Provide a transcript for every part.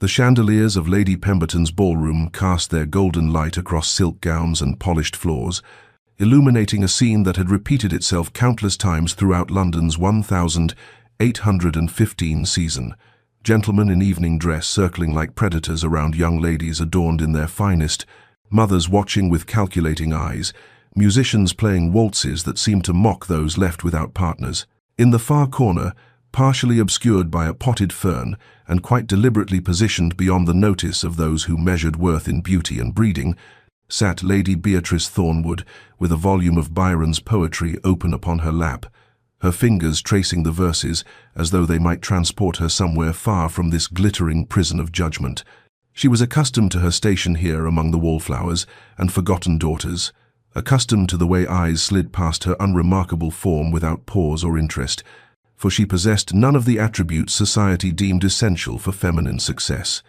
The chandeliers of Lady Pemberton's ballroom cast their golden light across silk gowns and polished floors, illuminating a scene that had repeated itself countless times throughout London's 1815 season. Gentlemen in evening dress circling like predators around young ladies adorned in their finest, mothers watching with calculating eyes, musicians playing waltzes that seemed to mock those left without partners. In the far corner, partially obscured by a potted fern and quite deliberately positioned beyond the notice of those who measured worth in beauty and breeding, sat Lady Beatrice Thornwood with a volume of Byron's poetry open upon her lap, her fingers tracing the verses as though they might transport her somewhere far from this glittering prison of judgment. She was accustomed to her station here among the wallflowers and forgotten daughters, accustomed to the way eyes slid past her unremarkable form without pause or interest, for she possessed none of the attributes society deemed essential for feminine success.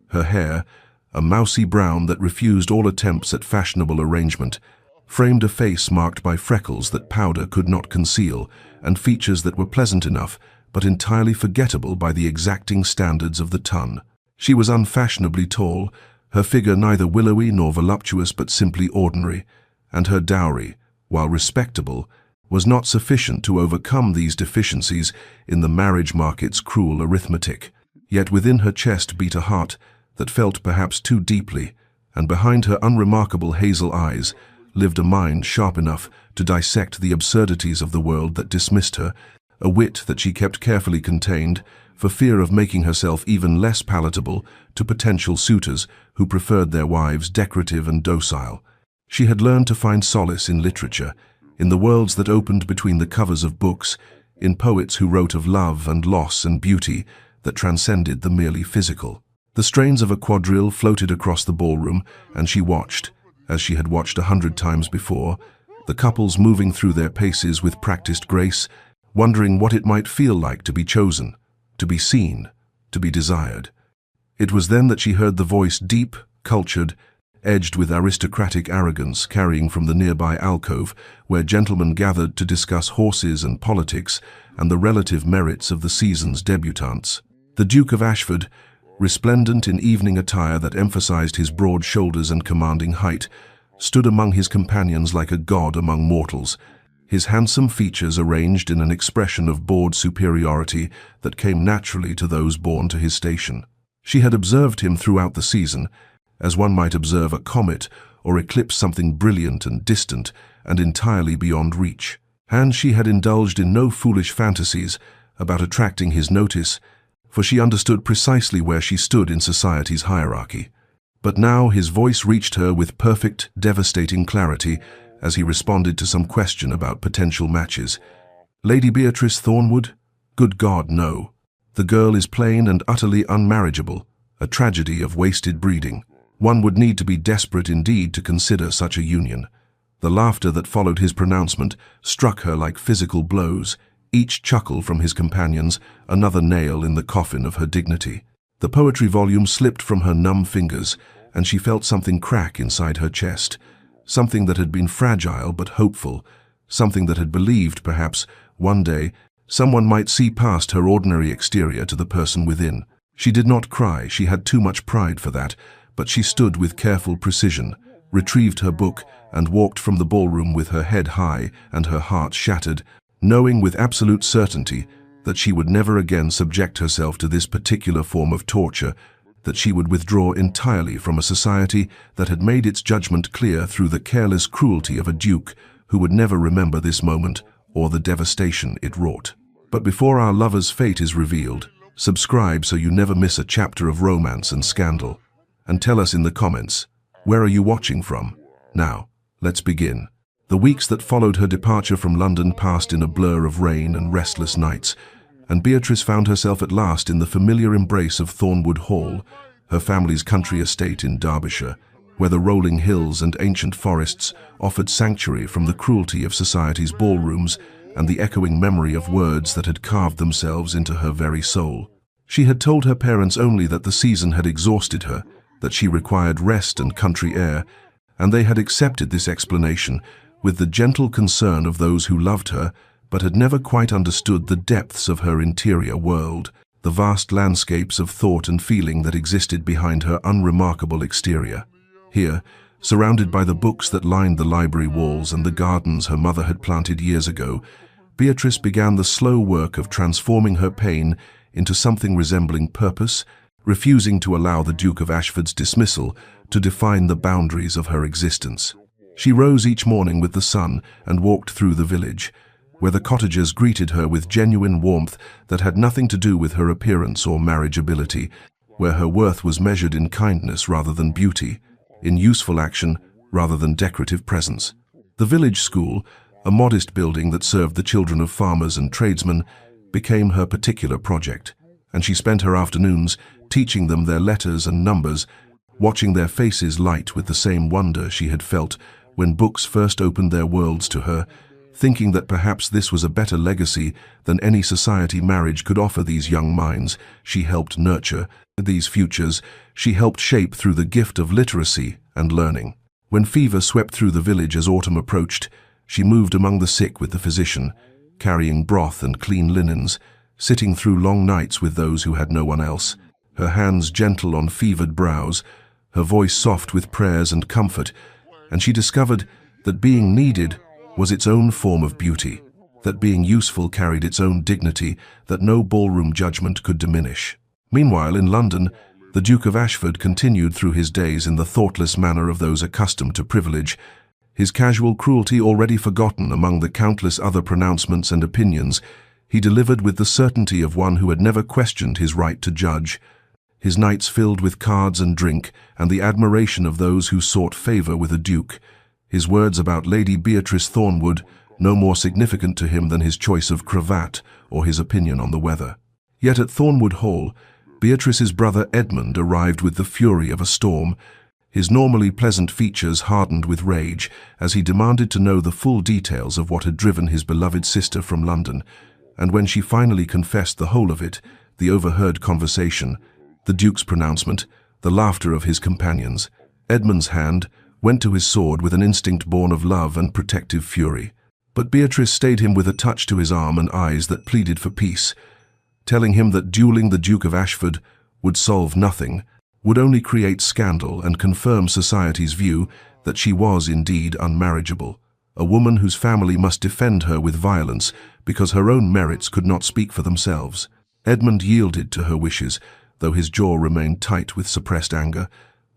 Her hair, a mousy brown that refused all attempts at fashionable arrangement, framed a face marked by freckles that powder could not conceal, and features that were pleasant enough but entirely forgettable by the exacting standards of the ton. She was unfashionably tall, her figure neither willowy nor voluptuous but simply ordinary, and her dowry, while respectable, was not sufficient to overcome these deficiencies in the marriage market's cruel arithmetic. Yet within her chest beat a heart that felt perhaps too deeply, and behind her unremarkable hazel eyes lived a mind sharp enough to dissect the absurdities of the world that dismissed her, a wit that she kept carefully contained for fear of making herself even less palatable to potential suitors who preferred their wives decorative and docile. She had learned to find solace in literature, in the worlds that opened between the covers of books, in poets who wrote of love and loss and beauty that transcended the merely physical. The strains of a quadrille floated across the ballroom, and she watched, as she had watched 100 times before, the couples moving through their paces with practiced grace, wondering what it might feel like to be chosen, to be seen, to be desired. It was then that she heard the voice, deep, cultured, edged with aristocratic arrogance, carrying from the nearby alcove where gentlemen gathered to discuss horses and politics and the relative merits of the season's debutantes. The Duke of Ashford, resplendent in evening attire that emphasized his broad shoulders and commanding height, stood among his companions like a god among mortals, his handsome features arranged in an expression of bored superiority that came naturally to those born to his station. She had observed him throughout the season, as one might observe a comet or eclipse something brilliant and distant and entirely beyond reach. And she had indulged in no foolish fantasies about attracting his notice, for she understood precisely where she stood in society's hierarchy. But now his voice reached her with perfect, devastating clarity as he responded to some question about potential matches. "Lady Beatrice Thornwood? Good God, no. The girl is plain and utterly unmarriageable, a tragedy of wasted breeding. One would need to be desperate indeed to consider such a union." The laughter that followed his pronouncement struck her like physical blows, each chuckle from his companions another nail in the coffin of her dignity. The poetry volume slipped from her numb fingers, and she felt something crack inside her chest, something that had been fragile but hopeful, something that had believed, perhaps, one day, someone might see past her ordinary exterior to the person within. She did not cry, she had too much pride for that, but she stood with careful precision, retrieved her book, and walked from the ballroom with her head high and her heart shattered, knowing with absolute certainty that she would never again subject herself to this particular form of torture, that she would withdraw entirely from a society that had made its judgment clear through the careless cruelty of a duke who would never remember this moment or the devastation it wrought. But before our lover's fate is revealed, subscribe so you never miss a chapter of romance and scandal. And tell us in the comments, where are you watching from? Now, let's begin. The weeks that followed her departure from London passed in a blur of rain and restless nights, and Beatrice found herself at last in the familiar embrace of Thornwood Hall, her family's country estate in Derbyshire, where the rolling hills and ancient forests offered sanctuary from the cruelty of society's ballrooms and the echoing memory of words that had carved themselves into her very soul. She had told her parents only that the season had exhausted her, that she required rest and country air, and they had accepted this explanation with the gentle concern of those who loved her, but had never quite understood the depths of her interior world. the vast landscapes of thought and feeling that existed behind her unremarkable exterior. Here, surrounded by the books that lined the library walls and the gardens her mother had planted years ago, Beatrice began the slow work of transforming her pain into something resembling purpose, refusing to allow the Duke of Ashford's dismissal to define the boundaries of her existence. She rose each morning with the sun and walked through the village, where the cottagers greeted her with genuine warmth that had nothing to do with her appearance or marriageability, where her worth was measured in kindness rather than beauty, in useful action rather than decorative presence. The village school, a modest building that served the children of farmers and tradesmen, became her particular project, and she spent her afternoons teaching them their letters and numbers, watching their faces light with the same wonder she had felt when books first opened their worlds to her, thinking that perhaps this was a better legacy than any society marriage could offer these young minds. She helped nurture these futures. She helped shape through the gift of literacy and learning. When fever swept through the village as autumn approached, she moved among the sick with the physician, carrying broth and clean linens, sitting through long nights with those who had no one else, her hands gentle on fevered brows, her voice soft with prayers and comfort, and she discovered that being needed was its own form of beauty, that being useful carried its own dignity that no ballroom judgment could diminish. Meanwhile, in London, the Duke of Ashford continued through his days in the thoughtless manner of those accustomed to privilege, his casual cruelty already forgotten among the countless other pronouncements and opinions. He delivered with the certainty of one who had never questioned his right to judge, his nights filled with cards and drink and the admiration of those who sought favor with a duke, his words about Lady Beatrice Thornwood no more significant to him than his choice of cravat or his opinion on the weather. Yet at Thornwood Hall, Beatrice's brother Edmund arrived with the fury of a storm, his normally pleasant features hardened with rage as he demanded to know the full details of what had driven his beloved sister from London, and when she finally confessed the whole of it, the overheard conversation, the Duke's pronouncement, the laughter of his companions, Edmund's hand went to his sword with an instinct born of love and protective fury. But Beatrice stayed him with a touch to his arm and eyes that pleaded for peace, telling him that dueling the Duke of Ashford would solve nothing, would only create scandal and confirm society's view that she was indeed unmarriageable, a woman whose family must defend her with violence because her own merits could not speak for themselves. Edmund yielded to her wishes, though his jaw remained tight with suppressed anger,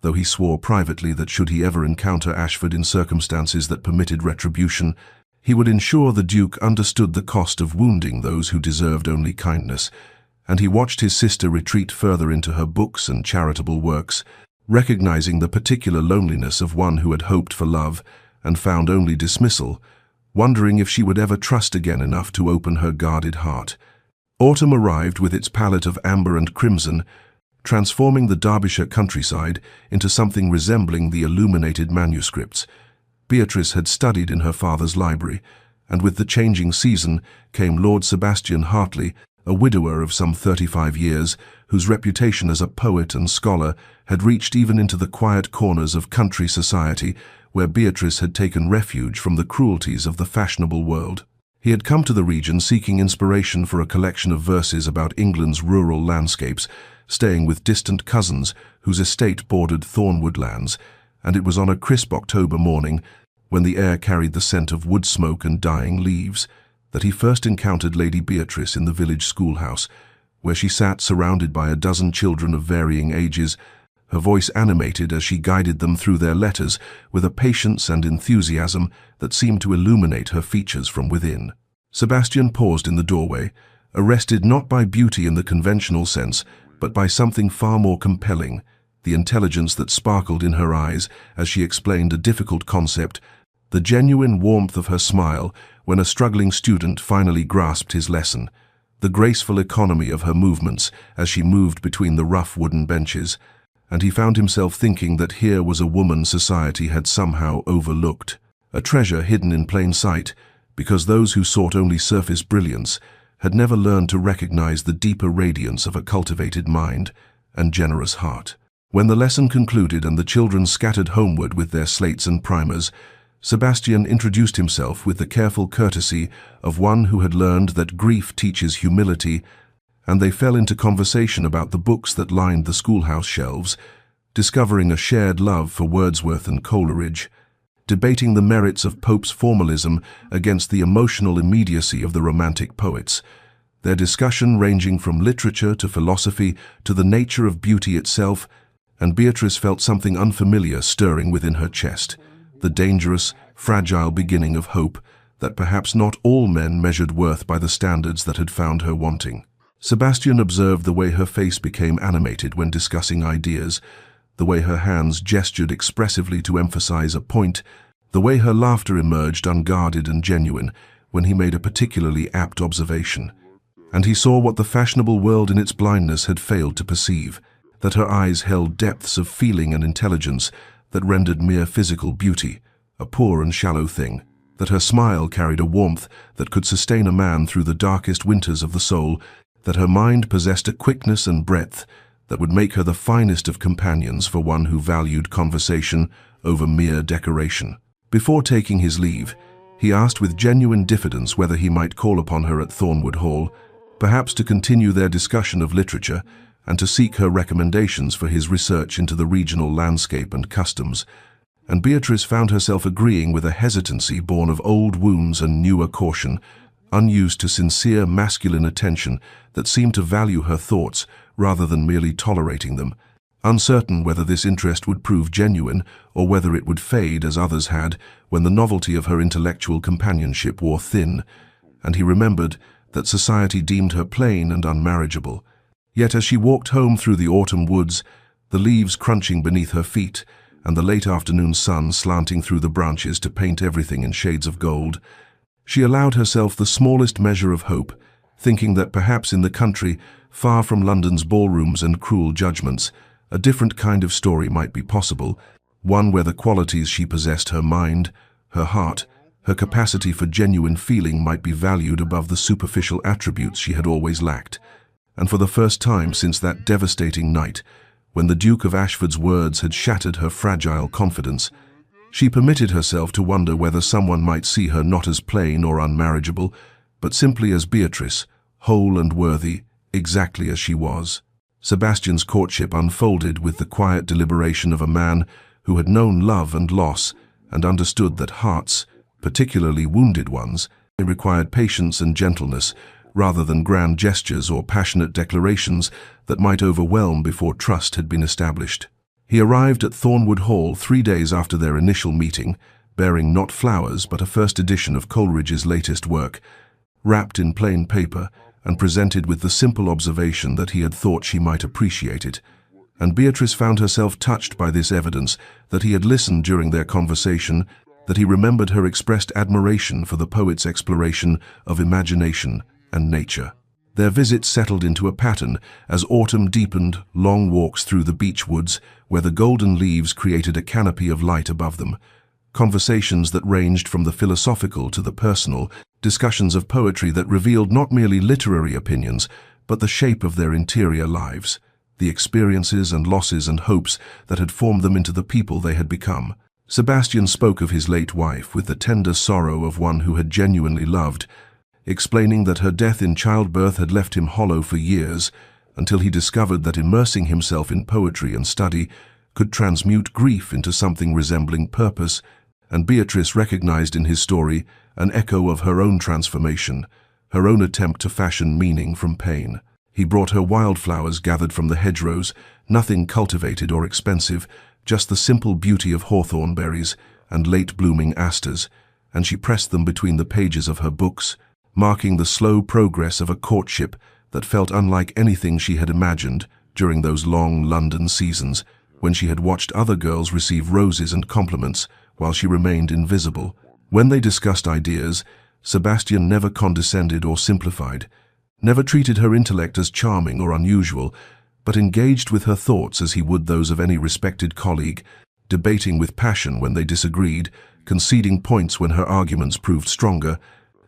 though he swore privately that should he ever encounter Ashford in circumstances that permitted retribution, he would ensure the Duke understood the cost of wounding those who deserved only kindness, and he watched his sister retreat further into her books and charitable works, recognizing the particular loneliness of one who had hoped for love and found only dismissal, wondering if she would ever trust again enough to open her guarded heart. Autumn arrived with its palette of amber and crimson, transforming the Derbyshire countryside into something resembling the illuminated manuscripts. Beatrice had studied in her father's library, and with the changing season came Lord Sebastian Hartley, a widower of some 35 years, whose reputation as a poet and scholar had reached even into the quiet corners of country society, where Beatrice had taken refuge from the cruelties of the fashionable world. He had come to the region seeking inspiration for a collection of verses about England's rural landscapes, staying with distant cousins whose estate bordered Thornwood lands, and it was on a crisp October morning, when the air carried the scent of wood smoke and dying leaves, that he first encountered Lady Beatrice in the village schoolhouse, where she sat surrounded by a dozen children of varying ages, her voice animated as she guided them through their letters with a patience and enthusiasm that seemed to illuminate her features from within. Sebastian paused in the doorway, arrested not by beauty in the conventional sense, but by something far more compelling, the intelligence that sparkled in her eyes as she explained a difficult concept, the genuine warmth of her smile when a struggling student finally grasped his lesson, the graceful economy of her movements as she moved between the rough wooden benches, and he found himself thinking that here was a woman society had somehow overlooked, a treasure hidden in plain sight, because those who sought only surface brilliance had never learned to recognize the deeper radiance of a cultivated mind and generous heart. When the lesson concluded and the children scattered homeward with their slates and primers, Sebastian introduced himself with the careful courtesy of one who had learned that grief teaches humility and they fell into conversation about the books that lined the schoolhouse shelves, discovering a shared love for Wordsworth and Coleridge, debating the merits of Pope's formalism against the emotional immediacy of the Romantic poets, their discussion ranging from literature to philosophy to the nature of beauty itself, and Beatrice felt something unfamiliar stirring within her chest, the dangerous, fragile beginning of hope that perhaps not all men measured worth by the standards that had found her wanting. Sebastian observed the way her face became animated when discussing ideas, the way her hands gestured expressively to emphasize a point, the way her laughter emerged unguarded and genuine when he made a particularly apt observation. And he saw what the fashionable world in its blindness had failed to perceive, that her eyes held depths of feeling and intelligence that rendered mere physical beauty a poor and shallow thing, that her smile carried a warmth that could sustain a man through the darkest winters of the soul, that her mind possessed a quickness and breadth that would make her the finest of companions for one who valued conversation over mere decoration. Before taking his leave, he asked with genuine diffidence whether he might call upon her at Thornwood Hall, perhaps to continue their discussion of literature and to seek her recommendations for his research into the regional landscape and customs. And Beatrice found herself agreeing with a hesitancy born of old wounds and newer caution, unused to sincere masculine attention that seemed to value her thoughts rather than merely tolerating them, uncertain whether this interest would prove genuine or whether it would fade as others had when the novelty of her intellectual companionship wore thin, and he remembered that society deemed her plain and unmarriageable. Yet as she walked home through the autumn woods, the leaves crunching beneath her feet and the late afternoon sun slanting through the branches to paint everything in shades of gold, she allowed herself the smallest measure of hope, thinking that perhaps in the country, far from London's ballrooms and cruel judgments, a different kind of story might be possible, one where the qualities she possessed, her mind, her heart, her capacity for genuine feeling, might be valued above the superficial attributes she had always lacked. And for the first time since that devastating night, when the Duke of Ashford's words had shattered her fragile confidence, she permitted herself to wonder whether someone might see her not as plain or unmarriageable, but simply as Beatrice, whole and worthy, exactly as she was. Sebastian's courtship unfolded with the quiet deliberation of a man who had known love and loss and understood that hearts, particularly wounded ones, required patience and gentleness rather than grand gestures or passionate declarations that might overwhelm before trust had been established. He arrived at Thornwood Hall 3 days after their initial meeting, bearing not flowers but a first edition of Coleridge's latest work, wrapped in plain paper and presented with the simple observation that he had thought she might appreciate it. And Beatrice found herself touched by this evidence that he had listened during their conversation, that he remembered her expressed admiration for the poet's exploration of imagination and nature. Their visit settled into a pattern as autumn deepened, long walks through the beech woods where the golden leaves created a canopy of light above them, conversations that ranged from the philosophical to the personal, discussions of poetry that revealed not merely literary opinions, but the shape of their interior lives, the experiences and losses and hopes that had formed them into the people they had become. Sebastian spoke of his late wife with the tender sorrow of one who had genuinely loved, explaining that her death in childbirth had left him hollow for years, until he discovered that immersing himself in poetry and study could transmute grief into something resembling purpose, and Beatrice recognized in his story an echo of her own transformation, her own attempt to fashion meaning from pain. He brought her wildflowers gathered from the hedgerows, nothing cultivated or expensive, just the simple beauty of hawthorn berries and late-blooming asters, and she pressed them between the pages of her books, marking the slow progress of a courtship that felt unlike anything she had imagined during those long London seasons when she had watched other girls receive roses and compliments while she remained invisible. When they discussed ideas, Sebastian never condescended or simplified, never treated her intellect as charming or unusual, but engaged with her thoughts as he would those of any respected colleague, debating with passion when they disagreed, conceding points when her arguments proved stronger,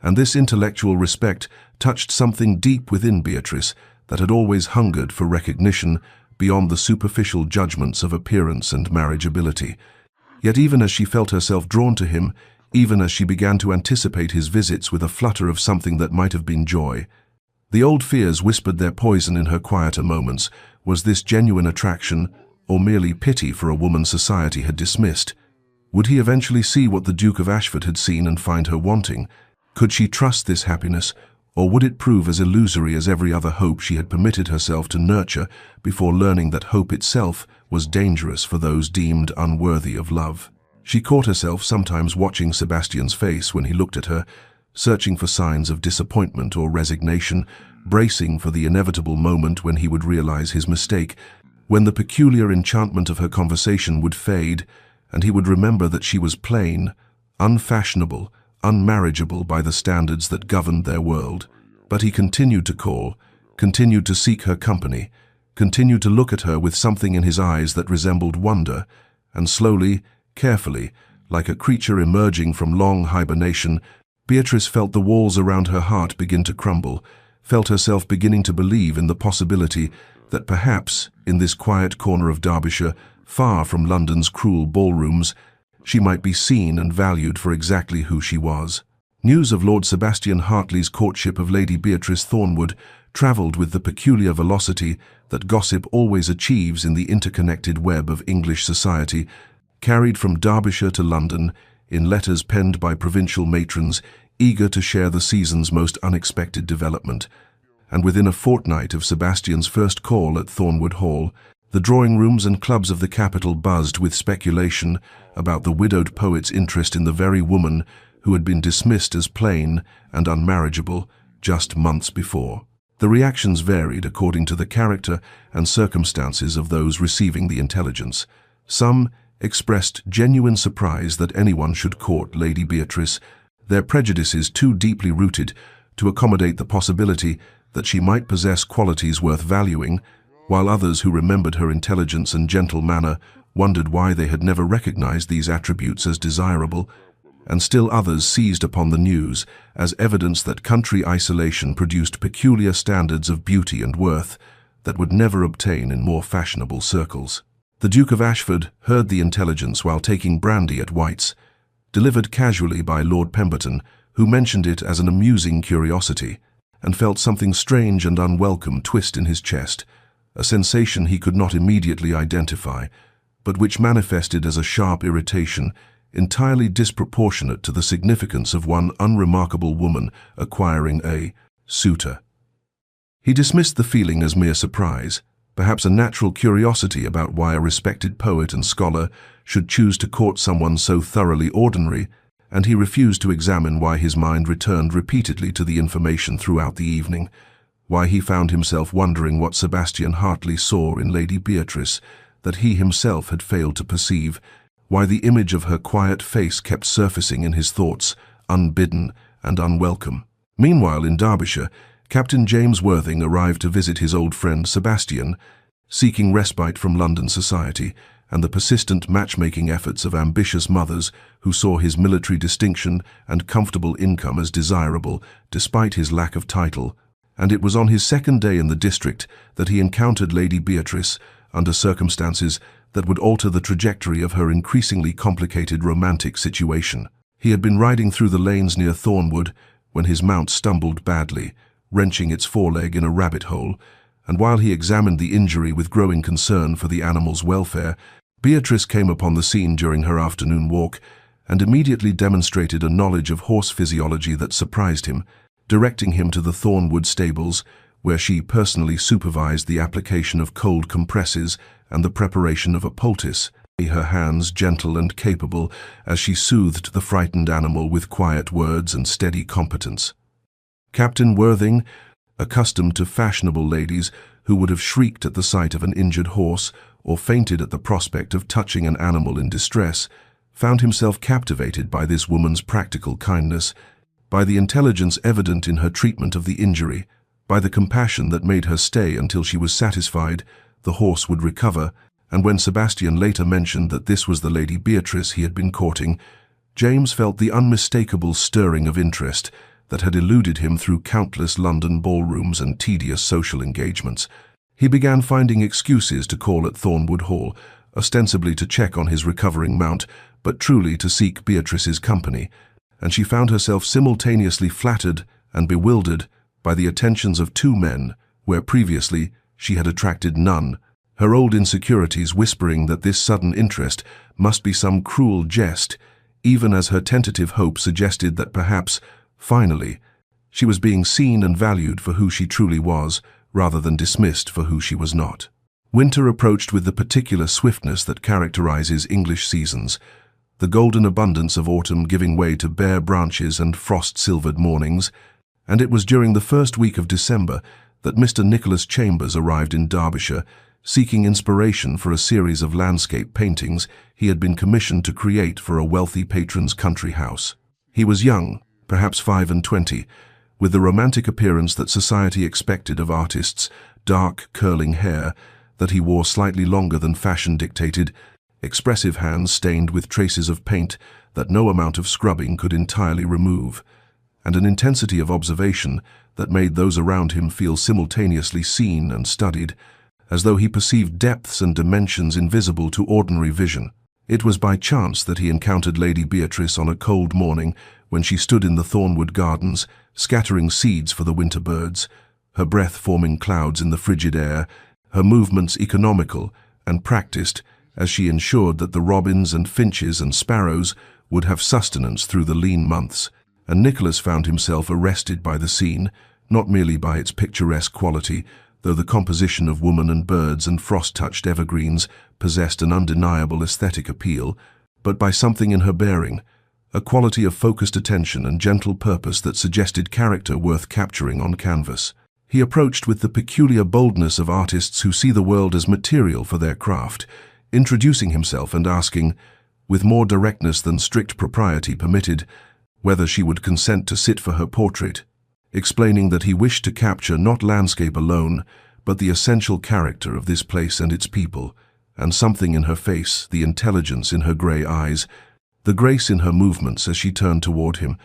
and this intellectual respect touched something deep within Beatrice that had always hungered for recognition beyond the superficial judgments of appearance and marriageability. Yet even as she felt herself drawn to him, even as she began to anticipate his visits with a flutter of something that might have been joy, The old fears whispered their poison in her quieter moments. Was this genuine attraction, or merely pity for a woman society had dismissed? Would he eventually see what the Duke of Ashford had seen and find her wanting? Could she trust this happiness, or would it prove as illusory as every other hope she had permitted herself to nurture before learning that hope itself was dangerous for those deemed unworthy of love? She caught herself sometimes watching Sebastian's face when he looked at her, searching for signs of disappointment or resignation, bracing for the inevitable moment when he would realize his mistake, when the peculiar enchantment of her conversation would fade, and he would remember that she was plain, unfashionable, unmarriageable by the standards that governed their world. But he continued to call, continued to seek her company, continued to look at her with something in his eyes that resembled wonder, and slowly, carefully, like a creature emerging from long hibernation, Beatrice felt the walls around her heart begin to crumble, felt herself beginning to believe in the possibility that perhaps, in this quiet corner of Derbyshire, far from London's cruel ballrooms, she might be seen and valued for exactly who she was. News of Lord Sebastian Hartley's courtship of Lady Beatrice Thornwood travelled with the peculiar velocity that gossip always achieves in the interconnected web of English society, carried from Derbyshire to London in letters penned by provincial matrons eager to share the season's most unexpected development. And within a fortnight of Sebastian's first call at Thornwood Hall, the drawing rooms and clubs of the capital buzzed with speculation about the widowed poet's interest in the very woman who had been dismissed as plain and unmarriageable just months before. The reactions varied according to the character and circumstances of those receiving the intelligence. Some expressed genuine surprise that anyone should court Lady Beatrice, their prejudices too deeply rooted to accommodate the possibility that she might possess qualities worth valuing, while others who remembered her intelligence and gentle manner wondered why they had never recognized these attributes as desirable, and still others seized upon the news as evidence that country isolation produced peculiar standards of beauty and worth that would never obtain in more fashionable circles. The Duke of Ashford heard the intelligence while taking brandy at White's, delivered casually by Lord Pemberton, who mentioned it as an amusing curiosity, and felt something strange and unwelcome twist in his chest, a sensation he could not immediately identify, but which manifested as a sharp irritation, entirely disproportionate to the significance of one unremarkable woman acquiring a suitor. He dismissed the feeling as mere surprise, perhaps a natural curiosity about why a respected poet and scholar should choose to court someone so thoroughly ordinary, and he refused to examine why his mind returned repeatedly to the information throughout the evening, why he found himself wondering what Sebastian Hartley saw in Lady Beatrice that he himself had failed to perceive, why the image of her quiet face kept surfacing in his thoughts, unbidden and unwelcome. Meanwhile, in Derbyshire, Captain James Worthing arrived to visit his old friend Sebastian, seeking respite from London society and the persistent matchmaking efforts of ambitious mothers who saw his military distinction and comfortable income as desirable despite his lack of title, and it was on his second day in the district that he encountered Lady Beatrice under circumstances that would alter the trajectory of her increasingly complicated romantic situation. He had been riding through the lanes near Thornwood when his mount stumbled badly, wrenching its foreleg in a rabbit hole, and while he examined the injury with growing concern for the animal's welfare, Beatrice came upon the scene during her afternoon walk and immediately demonstrated a knowledge of horse physiology that surprised him, directing him to the Thornwood stables, where she personally supervised the application of cold compresses and the preparation of a poultice, her hands gentle and capable as she soothed the frightened animal with quiet words and steady competence. Captain Worthing, accustomed to fashionable ladies who would have shrieked at the sight of an injured horse or fainted at the prospect of touching an animal in distress, found himself captivated by this woman's practical kindness, by the intelligence evident in her treatment of the injury, by the compassion that made her stay until she was satisfied the horse would recover, and when Sebastian later mentioned that this was the Lady Beatrice he had been courting, James felt the unmistakable stirring of interest that had eluded him through countless London ballrooms and tedious social engagements. He began finding excuses to call at Thornwood Hall, ostensibly to check on his recovering mount, but truly to seek Beatrice's company, and she found herself simultaneously flattered and bewildered by the attentions of two men, where previously she had attracted none, her old insecurities whispering that this sudden interest must be some cruel jest, even as her tentative hope suggested that perhaps, finally, she was being seen and valued for who she truly was, rather than dismissed for who she was not. Winter approached with the particular swiftness that characterizes English seasons, the golden abundance of autumn giving way to bare branches and frost-silvered mornings, and it was during the first week of December that Mr. Nicholas Chambers arrived in Derbyshire, seeking inspiration for a series of landscape paintings he had been commissioned to create for a wealthy patron's country house. He was young, perhaps 25, with the romantic appearance that society expected of artists, dark, curling hair that he wore slightly longer than fashion dictated, expressive hands stained with traces of paint that no amount of scrubbing could entirely remove, and an intensity of observation that made those around him feel simultaneously seen and studied, as though he perceived depths and dimensions invisible to ordinary vision. It was by chance that he encountered Lady Beatrice on a cold morning when she stood in the Thornwood Gardens, scattering seeds for the winter birds, her breath forming clouds in the frigid air, her movements economical and practiced as she ensured that the robins and finches and sparrows would have sustenance through the lean months, and Nicholas found himself arrested by the scene, not merely by its picturesque quality, though the composition of woman and birds and frost-touched evergreens possessed an undeniable aesthetic appeal, but by something in her bearing, a quality of focused attention and gentle purpose that suggested character worth capturing on canvas. He approached with the peculiar boldness of artists who see the world as material for their craft, introducing himself and asking, with more directness than strict propriety permitted, whether she would consent to sit for her portrait, explaining that he wished to capture not landscape alone, but the essential character of this place and its people, and something in her face, the intelligence in her grey eyes, the grace in her movements as she turned toward him,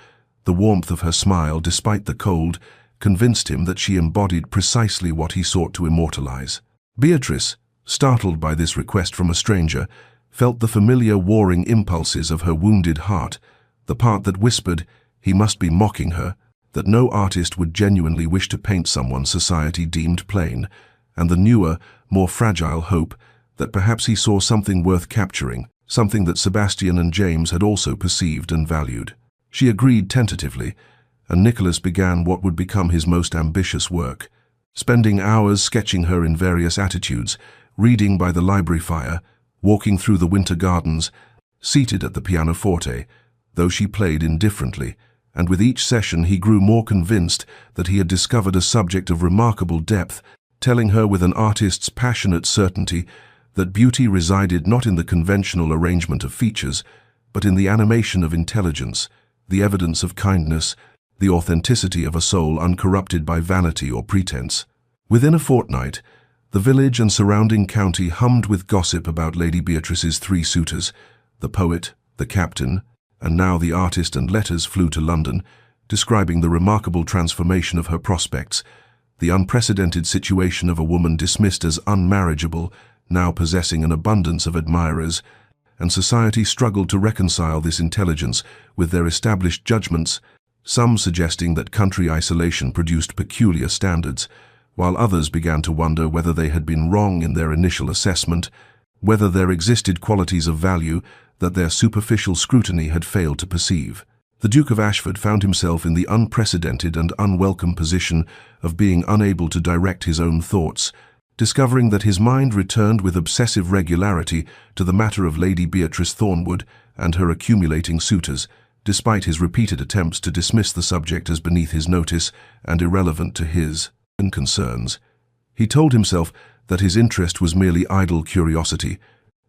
the warmth of her smile despite the cold, convinced him that she embodied precisely what he sought to immortalize. Beatrice, startled by this request from a stranger, felt the familiar warring impulses of her wounded heart, the part that whispered he must be mocking her, that no artist would genuinely wish to paint someone society deemed plain, and the newer, more fragile hope that perhaps he saw something worth capturing, something that Sebastian and James had also perceived and valued. She agreed tentatively, and Nicholas began what would become his most ambitious work, spending hours sketching her in various attitudes, reading by the library fire, walking through the winter gardens, seated at the pianoforte, though she played indifferently, and with each session he grew more convinced that he had discovered a subject of remarkable depth, telling her with an artist's passionate certainty that beauty resided not in the conventional arrangement of features, but in the animation of intelligence, the evidence of kindness, the authenticity of a soul uncorrupted by vanity or pretense. Within a fortnight, the village and surrounding county hummed with gossip about Lady Beatrice's three suitors. The poet, the captain, and now the artist and letters flew to London, describing the remarkable transformation of her prospects, the unprecedented situation of a woman dismissed as unmarriageable, now possessing an abundance of admirers, and society struggled to reconcile this intelligence with their established judgments, some suggesting that country isolation produced peculiar standards, while others began to wonder whether they had been wrong in their initial assessment, whether there existed qualities of value that their superficial scrutiny had failed to perceive. The Duke of Ashford found himself in the unprecedented and unwelcome position of being unable to direct his own thoughts, discovering that his mind returned with obsessive regularity to the matter of Lady Beatrice Thornwood and her accumulating suitors, despite his repeated attempts to dismiss the subject as beneath his notice and irrelevant to his own concerns. He told himself that his interest was merely idle curiosity,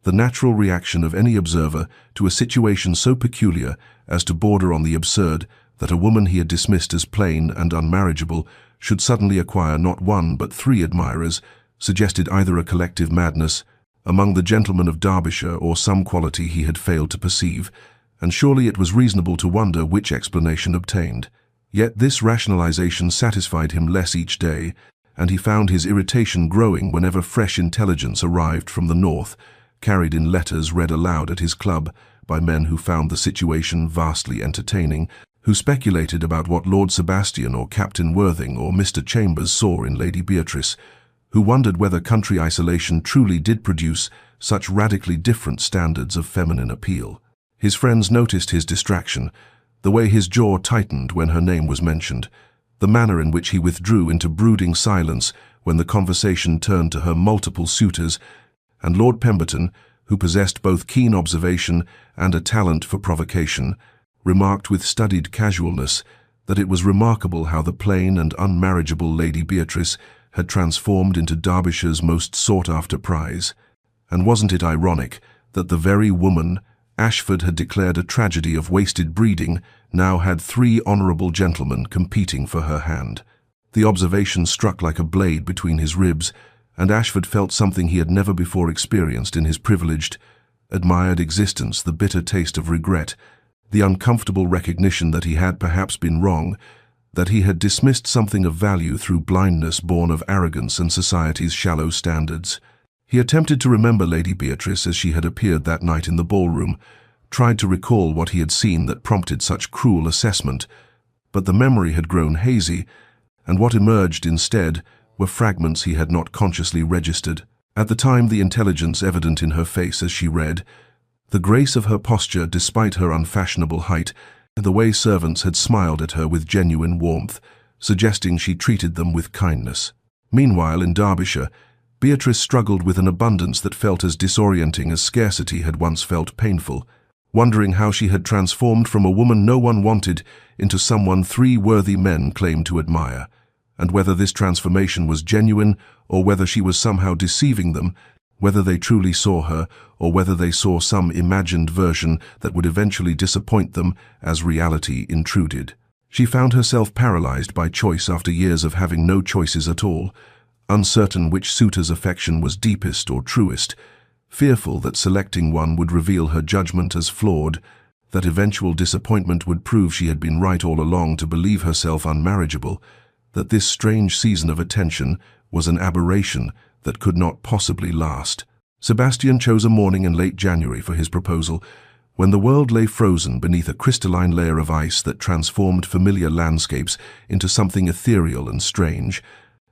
the natural reaction of any observer to a situation so peculiar as to border on the absurd that a woman he had dismissed as plain and unmarriageable should suddenly acquire not one but three admirers, suggested either a collective madness among the gentlemen of Derbyshire or some quality he had failed to perceive, and surely it was reasonable to wonder which explanation obtained. Yet this rationalization satisfied him less each day, and he found his irritation growing whenever fresh intelligence arrived from the north, carried in letters read aloud at his club by men who found the situation vastly entertaining, who speculated about what Lord Sebastian or Captain Worthing or Mr. Chambers saw in Lady Beatrice, who wondered whether country isolation truly did produce such radically different standards of feminine appeal. His friends noticed his distraction, the way his jaw tightened when her name was mentioned, the manner in which he withdrew into brooding silence when the conversation turned to her multiple suitors, and Lord Pemberton, who possessed both keen observation and a talent for provocation, remarked with studied casualness that it was remarkable how the plain and unmarriageable Lady Beatrice had transformed into Derbyshire's most sought-after prize. And wasn't it ironic that the very woman Ashford had declared a tragedy of wasted breeding now had 3 honourable gentlemen competing for her hand? The observation struck like a blade between his ribs, and Ashford felt something he had never before experienced in his privileged, admired existence, the bitter taste of regret, the uncomfortable recognition that he had perhaps been wrong, that he had dismissed something of value through blindness born of arrogance and society's shallow standards. He attempted to remember Lady Beatrice as she had appeared that night in the ballroom, tried to recall what he had seen that prompted such cruel assessment, but the memory had grown hazy, and what emerged instead were fragments he had not consciously registered. At the time, the intelligence evident in her face as she read, the grace of her posture despite her unfashionable height, and the way servants had smiled at her with genuine warmth, suggesting she treated them with kindness. Meanwhile, in Derbyshire, Beatrice struggled with an abundance that felt as disorienting as scarcity had once felt painful, wondering how she had transformed from a woman no one wanted into someone 3 worthy men claimed to admire, and whether this transformation was genuine or whether she was somehow deceiving them, whether they truly saw her or whether they saw some imagined version that would eventually disappoint them as reality intruded. She found herself paralyzed by choice after years of having no choices at all, uncertain which suitor's affection was deepest or truest, fearful that selecting one would reveal her judgment as flawed, that eventual disappointment would prove she had been right all along to believe herself unmarriageable, that this strange season of attention was an aberration that could not possibly last. Sebastian chose a morning in late January for his proposal, when the world lay frozen beneath a crystalline layer of ice that transformed familiar landscapes into something ethereal and strange,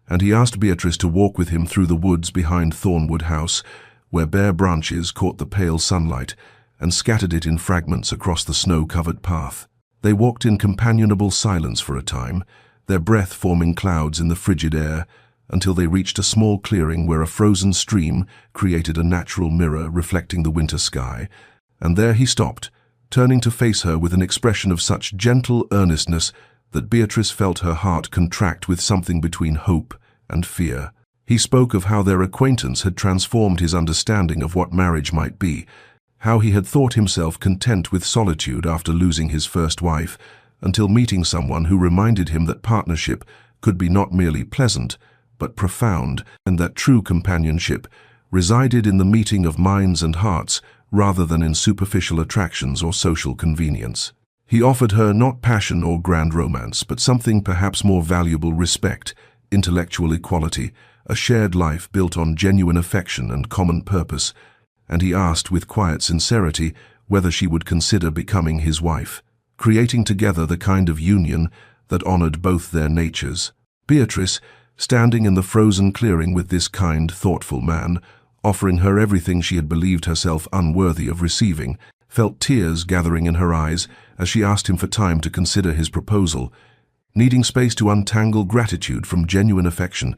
and he asked Beatrice to walk with him through the woods behind Thornwood House, where bare branches caught the pale sunlight and scattered it in fragments across the snow-covered path. They walked in companionable silence for a time, their breath forming clouds in the frigid air, until they reached a small clearing where a frozen stream created a natural mirror reflecting the winter sky, and there he stopped, turning to face her with an expression of such gentle earnestness that Beatrice felt her heart contract with something between hope and fear. He spoke of how their acquaintance had transformed his understanding of what marriage might be, how he had thought himself content with solitude after losing his first wife, until meeting someone who reminded him that partnership could be not merely pleasant, but profound, and that true companionship resided in the meeting of minds and hearts rather than in superficial attractions or social convenience. He offered her not passion or grand romance, but something perhaps more valuable: respect, intellectual equality, a shared life built on genuine affection and common purpose, and he asked with quiet sincerity whether she would consider becoming his wife, creating together the kind of union that honored both their natures. Beatrice, standing in the frozen clearing with this kind, thoughtful man, offering her everything she had believed herself unworthy of receiving, felt tears gathering in her eyes as she asked him for time to consider his proposal, needing space to untangle gratitude from genuine affection,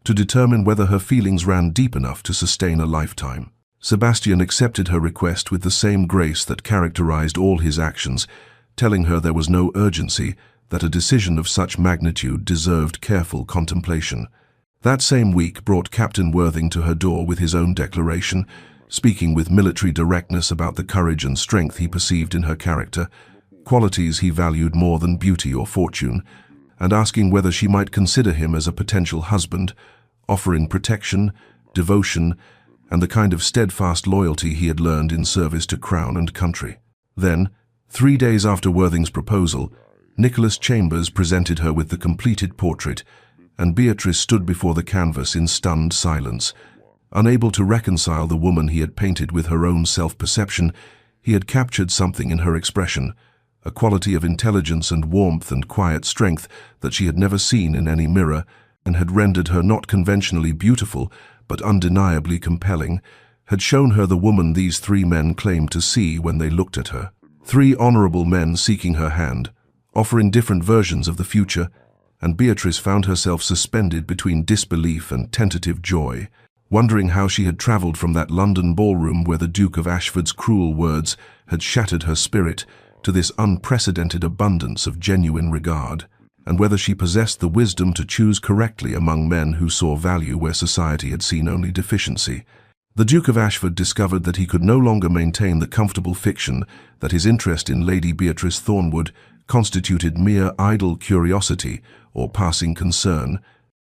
to determine whether her feelings ran deep enough to sustain a lifetime. Sebastian accepted her request with the same grace that characterized all his actions, telling her there was no urgency, that a decision of such magnitude deserved careful contemplation. That same week brought Captain Worthing to her door with his own declaration, speaking with military directness about the courage and strength he perceived in her character, qualities he valued more than beauty or fortune, and asking whether she might consider him as a potential husband, offering protection, devotion, and the kind of steadfast loyalty he had learned in service to crown and country. Then, 3 days after Worthing's proposal, Nicholas Chambers presented her with the completed portrait, and Beatrice stood before the canvas in stunned silence. Unable to reconcile the woman he had painted with her own self-perception, he had captured something in her expression, a quality of intelligence and warmth and quiet strength that she had never seen in any mirror, and had rendered her not conventionally beautiful, but undeniably compelling, had shown her the woman these three men claimed to see when they looked at her. Three honorable men seeking her hand, offering different versions of the future, and Beatrice found herself suspended between disbelief and tentative joy, wondering how she had travelled from that London ballroom where the Duke of Ashford's cruel words had shattered her spirit to this unprecedented abundance of genuine regard, and whether she possessed the wisdom to choose correctly among men who saw value where society had seen only deficiency. The Duke of Ashford discovered that he could no longer maintain the comfortable fiction that his interest in Lady Beatrice Thornwood constituted mere idle curiosity or passing concern,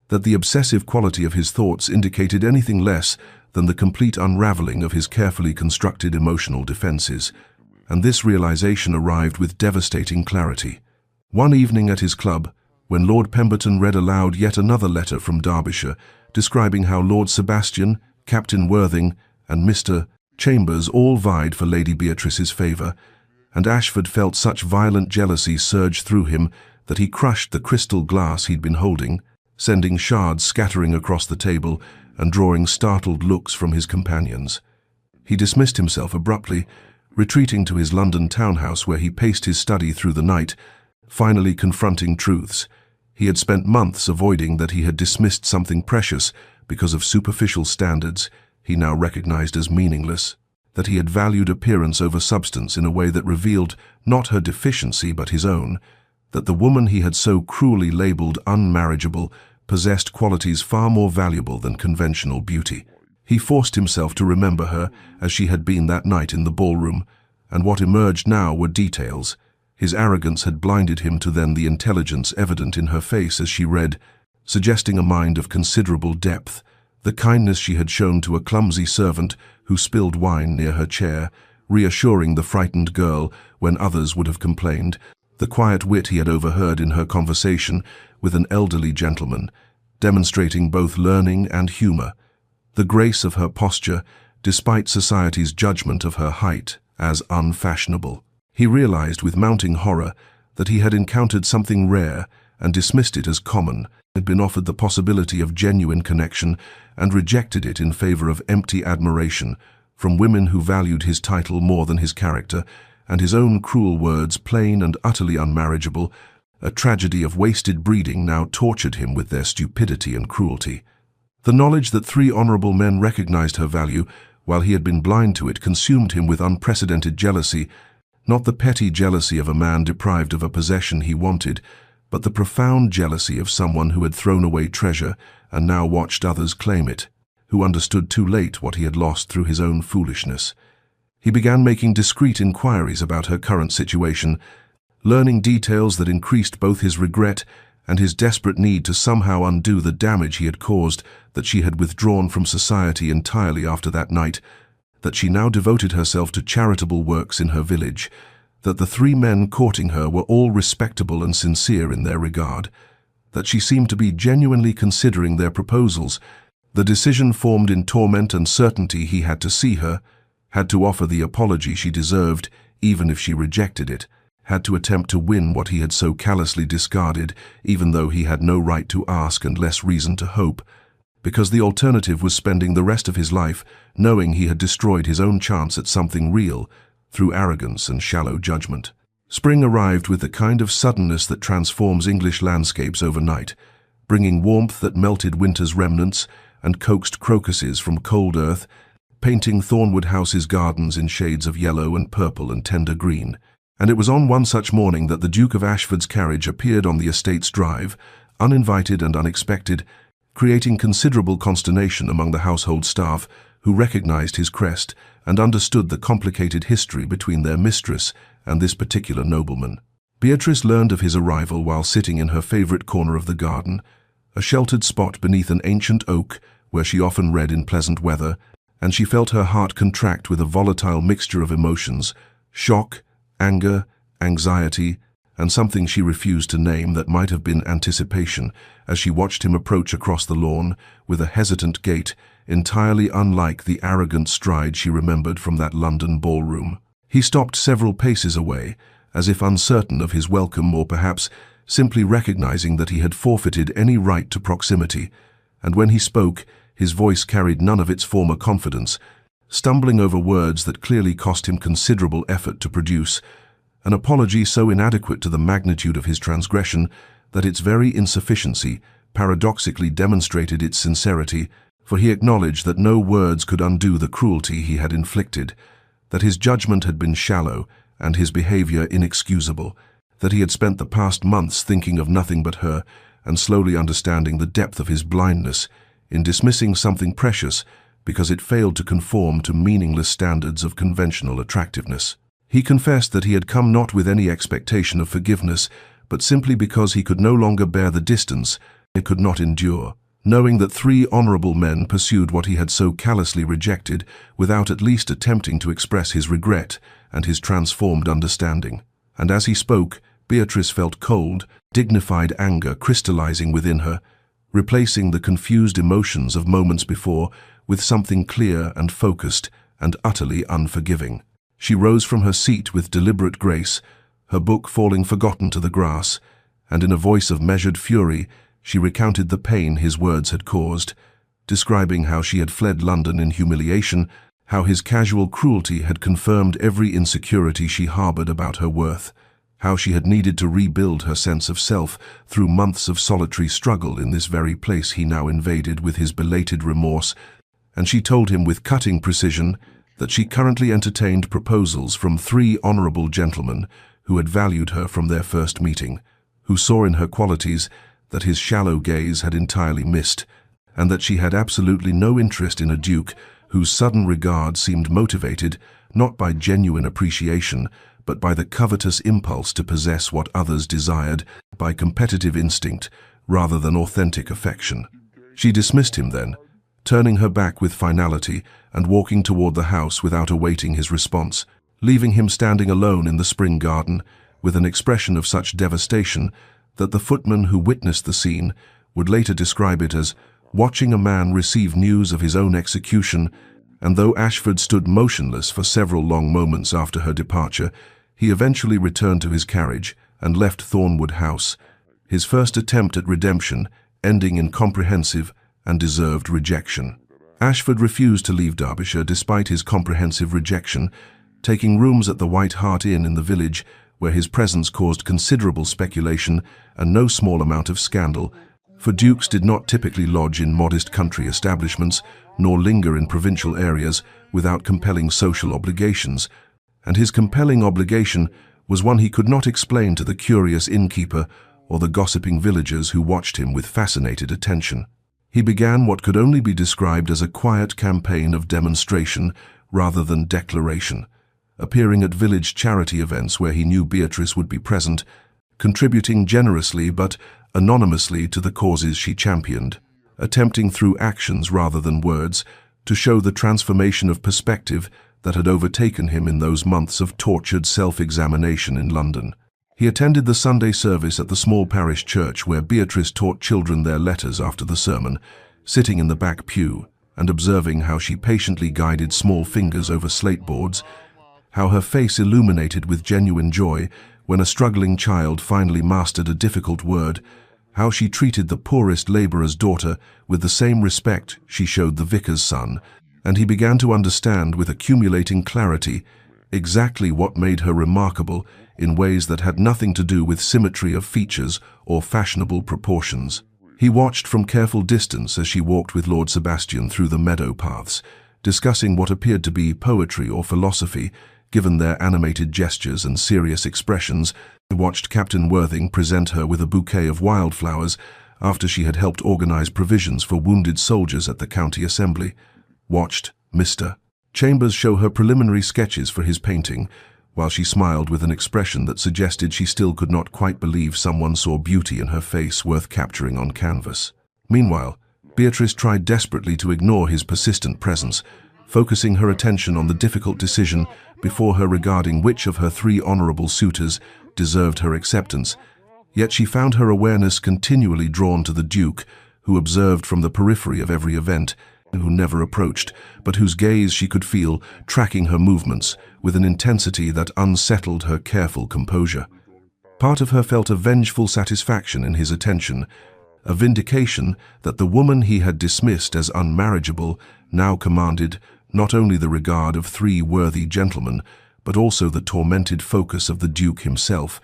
that the obsessive quality of his thoughts indicated anything less than the complete unraveling of his carefully constructed emotional defenses, and this realization arrived with devastating clarity. One evening at his club, when Lord Pemberton read aloud yet another letter from Derbyshire, describing how Lord Sebastian, Captain Worthing, and Mr. Chambers all vied for Lady Beatrice's favour, and Ashford felt such violent jealousy surge through him that he crushed the crystal glass he'd been holding, sending shards scattering across the table and drawing startled looks from his companions. He dismissed himself abruptly, retreating to his London townhouse where he paced his study through the night, finally confronting truths. He had spent months avoiding that he had dismissed something precious because of superficial standards he now recognized as meaningless, that he had valued appearance over substance in a way that revealed not her deficiency but his own, that the woman he had so cruelly labeled unmarriageable possessed qualities far more valuable than conventional beauty. He forced himself to remember her as she had been that night in the ballroom, and what emerged now were details. His arrogance had blinded him to then the intelligence evident in her face as she read, suggesting a mind of considerable depth, the kindness she had shown to a clumsy servant who spilled wine near her chair, reassuring the frightened girl when others would have complained, the quiet wit he had overheard in her conversation with an elderly gentleman, demonstrating both learning and humour, the grace of her posture despite society's judgment of her height as unfashionable. He realized with mounting horror that he had encountered something rare and dismissed it as common, had been offered the possibility of genuine connection and rejected it in favor of empty admiration from women who valued his title more than his character, and his own cruel words, plain and utterly unmarriageable. A tragedy of wasted breeding now tortured him with their stupidity and cruelty. The knowledge that three honourable men recognized her value, while he had been blind to it, consumed him with unprecedented jealousy, not the petty jealousy of a man deprived of a possession he wanted, but the profound jealousy of someone who had thrown away treasure and now watched others claim it, who understood too late what he had lost through his own foolishness. He began making discreet inquiries about her current situation, learning details that increased both his regret and his desperate need to somehow undo the damage he had caused, that she had withdrawn from society entirely after that night, that she now devoted herself to charitable works in her village, that the three men courting her were all respectable and sincere in their regard, that she seemed to be genuinely considering their proposals. The decision formed in torment and certainty he had to see her, had to offer the apology she deserved, even if she rejected it, had to attempt to win what he had so callously discarded, even though he had no right to ask and less reason to hope, because the alternative was spending the rest of his life knowing he had destroyed his own chance at something real through arrogance and shallow judgment. Spring arrived with the kind of suddenness that transforms English landscapes overnight, bringing warmth that melted winter's remnants and coaxed crocuses from cold earth, painting Thornwood House's gardens in shades of yellow and purple and tender green. And it was on one such morning that the Duke of Ashford's carriage appeared on the estate's drive, uninvited and unexpected, creating considerable consternation among the household staff, who recognized his crest and understood the complicated history between their mistress and this particular nobleman. Beatrice learned of his arrival while sitting in her favorite corner of the garden, a sheltered spot beneath an ancient oak where she often read in pleasant weather, and she felt her heart contract with a volatile mixture of emotions, shock, anger, anxiety, and something she refused to name that might have been anticipation, as she watched him approach across the lawn with a hesitant gait entirely unlike the arrogant stride she remembered from that London ballroom. He stopped several paces away, as if uncertain of his welcome or perhaps simply recognizing that he had forfeited any right to proximity. And when he spoke, his voice carried none of its former confidence, stumbling over words that clearly cost him considerable effort to produce, an apology so inadequate to the magnitude of his transgression that its very insufficiency paradoxically demonstrated its sincerity, for he acknowledged that no words could undo the cruelty he had inflicted, that his judgment had been shallow and his behavior inexcusable, that he had spent the past months thinking of nothing but her and slowly understanding the depth of his blindness in dismissing something precious because it failed to conform to meaningless standards of conventional attractiveness. He confessed that he had come not with any expectation of forgiveness, but simply because he could no longer bear the distance he could not endure, knowing that 3 honorable men pursued what he had so callously rejected without at least attempting to express his regret and his transformed understanding. And as he spoke, Beatrice felt cold, dignified anger crystallizing within her, replacing the confused emotions of moments before with something clear and focused and utterly unforgiving. She rose from her seat with deliberate grace, her book falling forgotten to the grass, and in a voice of measured fury, she recounted the pain his words had caused, describing how she had fled London in humiliation, how his casual cruelty had confirmed every insecurity she harbored about her worth, how she had needed to rebuild her sense of self through months of solitary struggle in this very place he now invaded with his belated remorse, and she told him with cutting precision that she currently entertained proposals from 3 honorable gentlemen who had valued her from their first meeting, who saw in her qualities that his shallow gaze had entirely missed, and that she had absolutely no interest in a duke whose sudden regard seemed motivated not by genuine appreciation, but by the covetous impulse to possess what others desired, by competitive instinct rather than authentic affection. She dismissed him then, turning her back with finality and walking toward the house without awaiting his response, leaving him standing alone in the spring garden with an expression of such devastation that the footman who witnessed the scene would later describe it as watching a man receive news of his own execution, and though Ashford stood motionless for several long moments after her departure, he eventually returned to his carriage and left Thornwood House, his first attempt at redemption ending in comprehensive and deserved rejection. Ashford refused to leave Derbyshire despite his comprehensive rejection, taking rooms at the White Hart Inn in the village, where his presence caused considerable speculation and no small amount of scandal, for dukes did not typically lodge in modest country establishments, nor linger in provincial areas without compelling social obligations, and his compelling obligation was one he could not explain to the curious innkeeper or the gossiping villagers who watched him with fascinated attention. He began what could only be described as a quiet campaign of demonstration rather than declaration, appearing at village charity events where he knew Beatrice would be present, contributing generously but anonymously to the causes she championed, attempting through actions rather than words to show the transformation of perspective that had overtaken him in those months of tortured self-examination in London. He attended the Sunday service at the small parish church where Beatrice taught children their letters after the sermon, sitting in the back pew and observing how she patiently guided small fingers over slate boards, how her face illuminated with genuine joy when a struggling child finally mastered a difficult word, how she treated the poorest labourer's daughter with the same respect she showed the vicar's son, and he began to understand with accumulating clarity exactly what made her remarkable in ways that had nothing to do with symmetry of features or fashionable proportions. He watched from careful distance as she walked with Lord Sebastian through the meadow paths, discussing what appeared to be poetry or philosophy, given their animated gestures and serious expressions. He watched Captain Worthing present her with a bouquet of wildflowers after she had helped organize provisions for wounded soldiers at the county assembly. Watched Mr. Chambers show her preliminary sketches for his painting, while she smiled with an expression that suggested she still could not quite believe someone saw beauty in her face worth capturing on canvas. Meanwhile, Beatrice tried desperately to ignore his persistent presence, focusing her attention on the difficult decision before her regarding which of her 3 honorable suitors deserved her acceptance, yet she found her awareness continually drawn to the Duke, who observed from the periphery of every event, who never approached, but whose gaze she could feel tracking her movements with an intensity that unsettled her careful composure. Part of her felt a vengeful satisfaction in his attention, a vindication that the woman he had dismissed as unmarriageable now commanded not only the regard of three worthy gentlemen, but also the tormented focus of the Duke himself.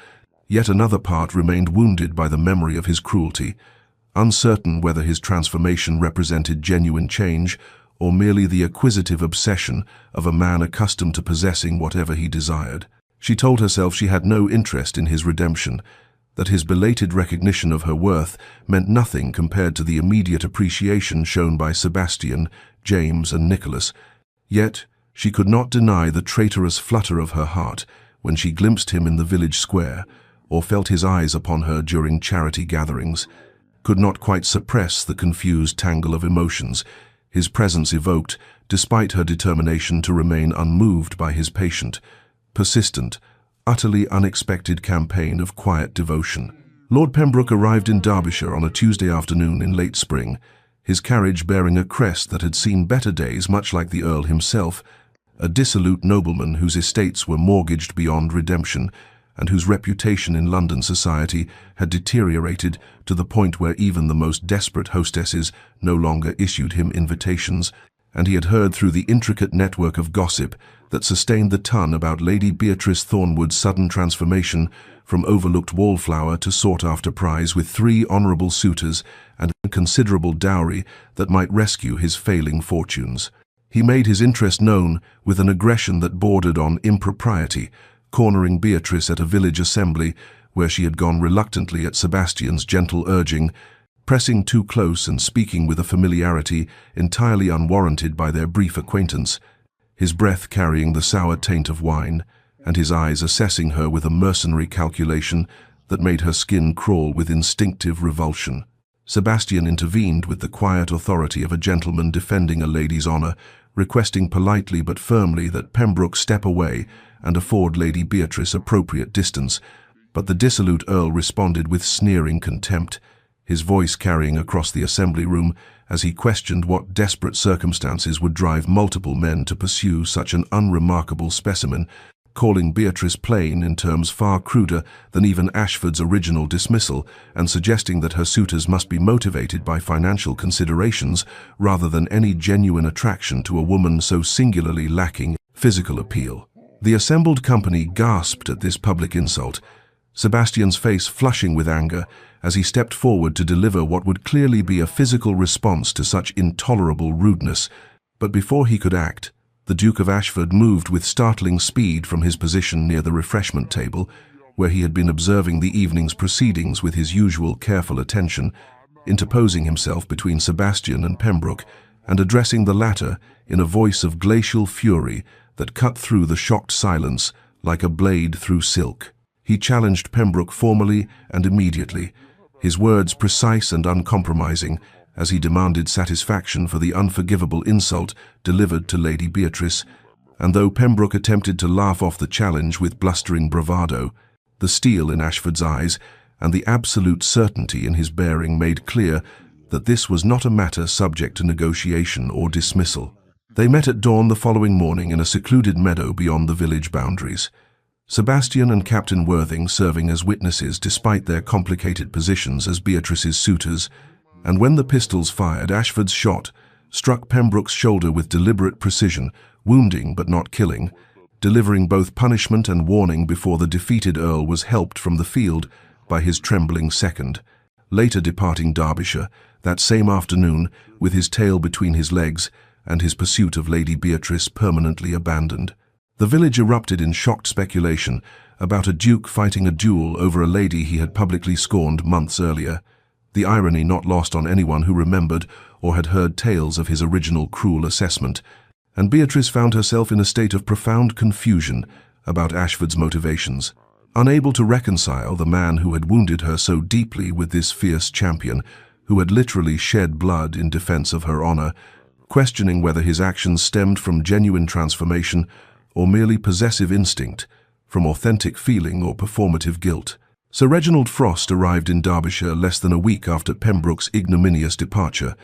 Yet another part remained wounded by the memory of his cruelty, uncertain whether his transformation represented genuine change or merely the acquisitive obsession of a man accustomed to possessing whatever he desired. She told herself she had no interest in his redemption, that his belated recognition of her worth meant nothing compared to the immediate appreciation shown by Sebastian, James, and Nicholas. Yet she could not deny the traitorous flutter of her heart when she glimpsed him in the village square or felt his eyes upon her during charity gatherings, could not quite suppress the confused tangle of emotions his presence evoked, despite her determination to remain unmoved by his patient, persistent, utterly unexpected campaign of quiet devotion. Lord Pembroke arrived in Derbyshire on a Tuesday afternoon in late spring, his carriage bearing a crest that had seen better days, much like the Earl himself, a dissolute nobleman whose estates were mortgaged beyond redemption and whose reputation in London society had deteriorated to the point where even the most desperate hostesses no longer issued him invitations, and he had heard through the intricate network of gossip that sustained the ton about Lady Beatrice Thornwood's sudden transformation from overlooked wallflower to sought-after prize with 3 honourable suitors and a considerable dowry that might rescue his failing fortunes. He made his interest known with an aggression that bordered on impropriety, cornering Beatrice at a village assembly where she had gone reluctantly at Sebastian's gentle urging, pressing too close and speaking with a familiarity entirely unwarranted by their brief acquaintance, his breath carrying the sour taint of wine, and his eyes assessing her with a mercenary calculation that made her skin crawl with instinctive revulsion. Sebastian intervened with the quiet authority of a gentleman defending a lady's honour, requesting politely but firmly that Pembroke step away and afford Lady Beatrice appropriate distance, but the dissolute Earl responded with sneering contempt, his voice carrying across the assembly room as he questioned what desperate circumstances would drive multiple men to pursue such an unremarkable specimen, calling Beatrice plain in terms far cruder than even Ashford's original dismissal, and suggesting that her suitors must be motivated by financial considerations rather than any genuine attraction to a woman so singularly lacking physical appeal. The assembled company gasped at this public insult, Sebastian's face flushing with anger as he stepped forward to deliver what would clearly be a physical response to such intolerable rudeness. But before he could act, the Duke of Ashford moved with startling speed from his position near the refreshment table, where he had been observing the evening's proceedings with his usual careful attention, interposing himself between Sebastian and Pembroke, and addressing the latter in a voice of glacial fury that cut through the shocked silence like a blade through silk. He challenged Pembroke formally and immediately, his words precise and uncompromising, as he demanded satisfaction for the unforgivable insult delivered to Lady Beatrice, and though Pembroke attempted to laugh off the challenge with blustering bravado, the steel in Ashford's eyes and the absolute certainty in his bearing made clear that this was not a matter subject to negotiation or dismissal. They met at dawn the following morning in a secluded meadow beyond the village boundaries, Sebastian and Captain Worthing serving as witnesses despite their complicated positions as Beatrice's suitors, and when the pistols fired, Ashford's shot struck Pembroke's shoulder with deliberate precision, wounding but not killing, delivering both punishment and warning before the defeated Earl was helped from the field by his trembling second, later departing Derbyshire that same afternoon with his tail between his legs and his pursuit of Lady Beatrice permanently abandoned. The village erupted in shocked speculation about a duke fighting a duel over a lady he had publicly scorned months earlier, the irony not lost on anyone who remembered or had heard tales of his original cruel assessment, and Beatrice found herself in a state of profound confusion about Ashford's motivations, unable to reconcile the man who had wounded her so deeply with this fierce champion, who had literally shed blood in defense of her honor, questioning whether his actions stemmed from genuine transformation or merely possessive instinct, from authentic feeling or performative guilt. Sir Reginald Frost arrived in Derbyshire less than a week after Pembroke's ignominious departure,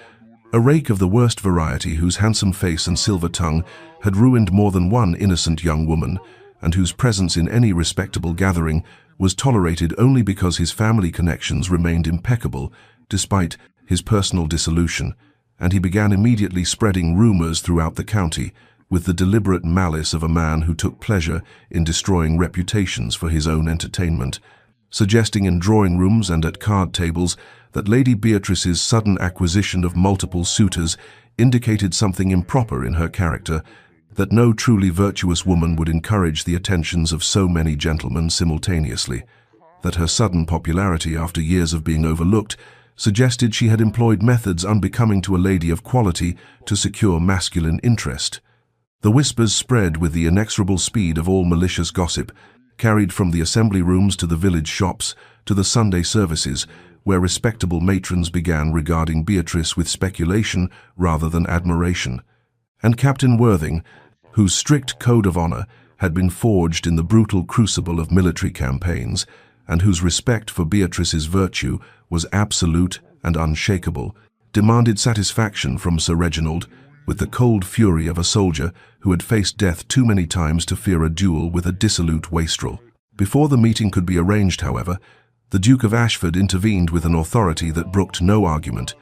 A rake of the worst variety whose handsome face and silver tongue had ruined more than one innocent young woman, and whose presence in any respectable gathering was tolerated only because his family connections remained impeccable despite his personal dissolution, and he began immediately spreading rumors throughout the county with the deliberate malice of a man who took pleasure in destroying reputations for his own entertainment, suggesting in drawing rooms and at card tables that Lady Beatrice's sudden acquisition of multiple suitors indicated something improper in her character, that no truly virtuous woman would encourage the attentions of so many gentlemen simultaneously, that her sudden popularity after years of being overlooked suggested she had employed methods unbecoming to a lady of quality to secure masculine interest. The whispers spread with the inexorable speed of all malicious gossip, carried from the assembly rooms to the village shops to the Sunday services, where respectable matrons began regarding Beatrice with speculation rather than admiration. And Captain Worthing, whose strict code of honor had been forged in the brutal crucible of military campaigns, and whose respect for Beatrice's virtue was absolute and unshakable, demanded satisfaction from Sir Reginald with the cold fury of a soldier who had faced death too many times to fear a duel with a dissolute wastrel. Before the meeting could be arranged, however, the Duke of Ashford intervened with an authority that brooked no argument,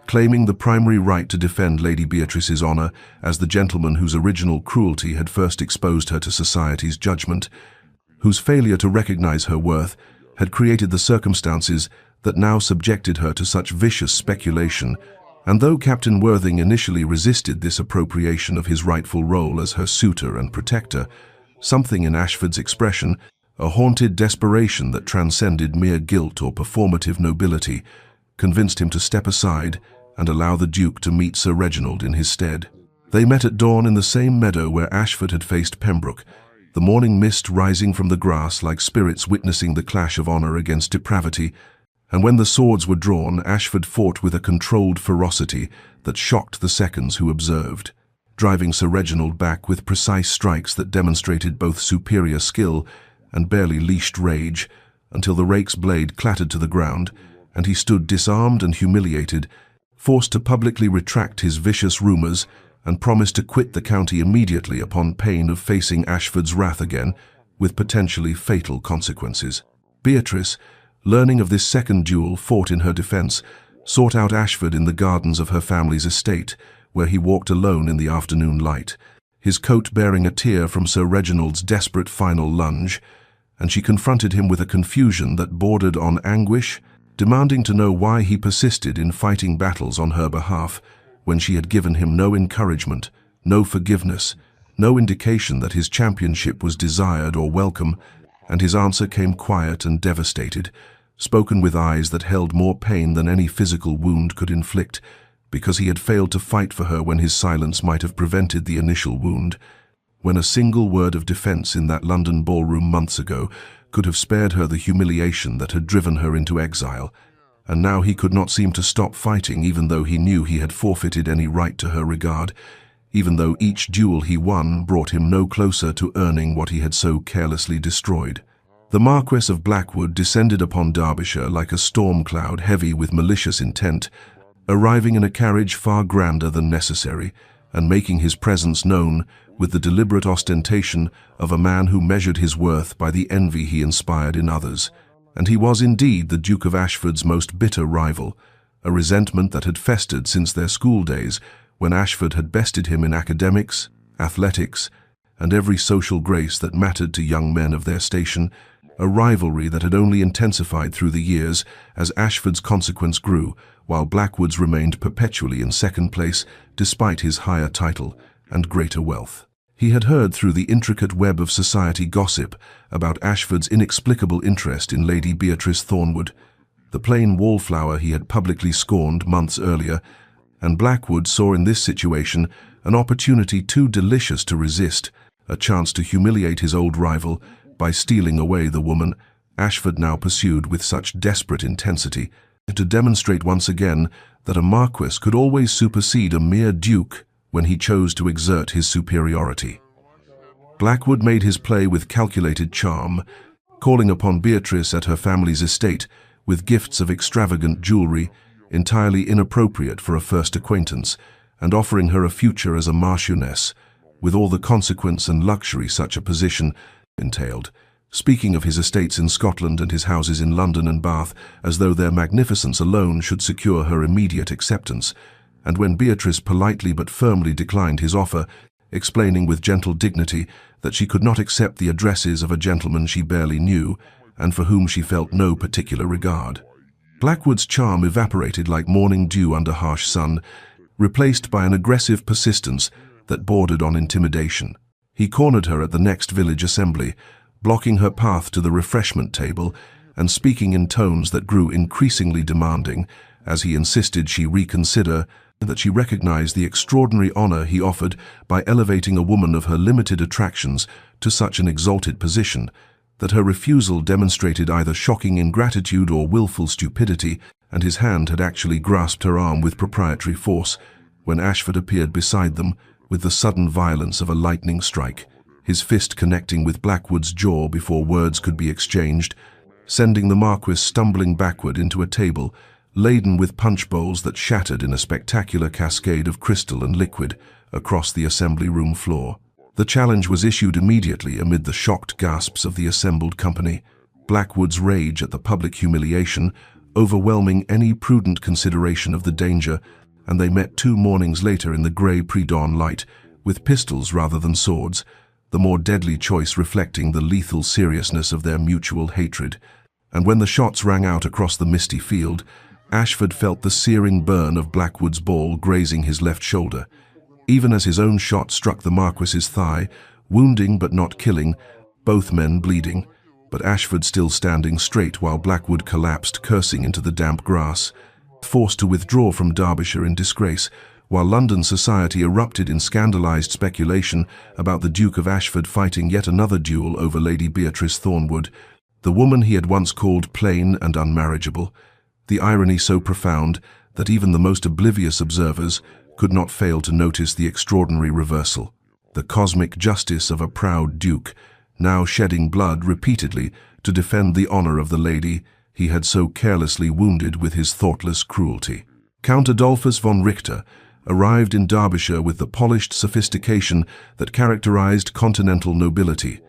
claiming the primary right to defend Lady Beatrice's honor as the gentleman whose original cruelty had first exposed her to society's judgment, whose failure to recognize her worth had created the circumstances that now subjected her to such vicious speculation. And though Captain Worthing initially resisted this appropriation of his rightful role as her suitor and protector, something in Ashford's expression, a haunted desperation that transcended mere guilt or performative nobility, convinced him to step aside and allow the Duke to meet Sir Reginald in his stead. They met at dawn in the same meadow where Ashford had faced Pembroke, the morning mist rising from the grass like spirits witnessing the clash of honor against depravity, and when the swords were drawn, Ashford fought with a controlled ferocity that shocked the seconds who observed, driving Sir Reginald back with precise strikes that demonstrated both superior skill and barely leashed rage, until the rake's blade clattered to the ground, and he stood disarmed and humiliated, forced to publicly retract his vicious rumors and promised to quit the county immediately upon pain of facing Ashford's wrath again, with potentially fatal consequences. Beatrice, learning of this second duel fought in her defense, sought out Ashford in the gardens of her family's estate, where he walked alone in the afternoon light, his coat bearing a tear from Sir Reginald's desperate final lunge, and she confronted him with a confusion that bordered on anguish, demanding to know why he persisted in fighting battles on her behalf when she had given him no encouragement, no forgiveness, no indication that his championship was desired or welcome, and his answer came quiet and devastated, spoken with eyes that held more pain than any physical wound could inflict, because he had failed to fight for her when his silence might have prevented the initial wound, when a single word of defense in that London ballroom months ago could have spared her the humiliation that had driven her into exile. And now he could not seem to stop fighting, even though he knew he had forfeited any right to her regard, even though each duel he won brought him no closer to earning what he had so carelessly destroyed. The Marquess of Blackwood descended upon Derbyshire like a storm cloud heavy with malicious intent, arriving in a carriage far grander than necessary, and making his presence known with the deliberate ostentation of a man who measured his worth by the envy he inspired in others. And he was indeed the Duke of Ashford's most bitter rival, a resentment that had festered since their school days, when Ashford had bested him in academics, athletics, and every social grace that mattered to young men of their station, a rivalry that had only intensified through the years as Ashford's consequence grew, while Blackwood's remained perpetually in second place despite his higher title and greater wealth. He had heard through the intricate web of society gossip about Ashford's inexplicable interest in Lady Beatrice Thornwood, the plain wallflower he had publicly scorned months earlier, and Blackwood saw in this situation an opportunity too delicious to resist, a chance to humiliate his old rival by stealing away the woman Ashford now pursued with such desperate intensity, to demonstrate once again that a marquis could always supersede a mere duke when he chose to exert his superiority. Blackwood made his play with calculated charm, calling upon Beatrice at her family's estate with gifts of extravagant jewelry, entirely inappropriate for a first acquaintance, and offering her a future as a marchioness, with all the consequence and luxury such a position entailed, speaking of his estates in Scotland and his houses in London and Bath as though their magnificence alone should secure her immediate acceptance, and when Beatrice politely but firmly declined his offer, explaining with gentle dignity that she could not accept the addresses of a gentleman she barely knew and for whom she felt no particular regard. Blackwood's charm evaporated like morning dew under harsh sun, replaced by an aggressive persistence that bordered on intimidation. He cornered her at the next village assembly, blocking her path to the refreshment table and speaking in tones that grew increasingly demanding as he insisted she reconsider that she recognized the extraordinary honor he offered by elevating a woman of her limited attractions to such an exalted position, that her refusal demonstrated either shocking ingratitude or willful stupidity, and his hand had actually grasped her arm with proprietary force when Ashford appeared beside them with the sudden violence of a lightning strike, his fist connecting with Blackwood's jaw before words could be exchanged, sending the Marquis stumbling backward into a table laden with punch bowls that shattered in a spectacular cascade of crystal and liquid across the assembly room floor. The challenge was issued immediately amid the shocked gasps of the assembled company, Blackwood's rage at the public humiliation overwhelming any prudent consideration of the danger, and they met 2 mornings later in the grey pre-dawn light, with pistols rather than swords, the more deadly choice reflecting the lethal seriousness of their mutual hatred. And when the shots rang out across the misty field, Ashford felt the searing burn of Blackwood's ball grazing his left shoulder, even as his own shot struck the Marquis's thigh, wounding but not killing, both men bleeding, but Ashford still standing straight while Blackwood collapsed, cursing into the damp grass, forced to withdraw from Derbyshire in disgrace, while London society erupted in scandalized speculation about the Duke of Ashford fighting yet another duel over Lady Beatrice Thornwood, the woman he had once called plain and unmarriageable, the irony so profound that even the most oblivious observers could not fail to notice the extraordinary reversal, the cosmic justice of a proud duke, now shedding blood repeatedly to defend the honor of the lady he had so carelessly wounded with his thoughtless cruelty. Count Adolphus von Richter arrived in Derbyshire with the polished sophistication that characterized continental nobility,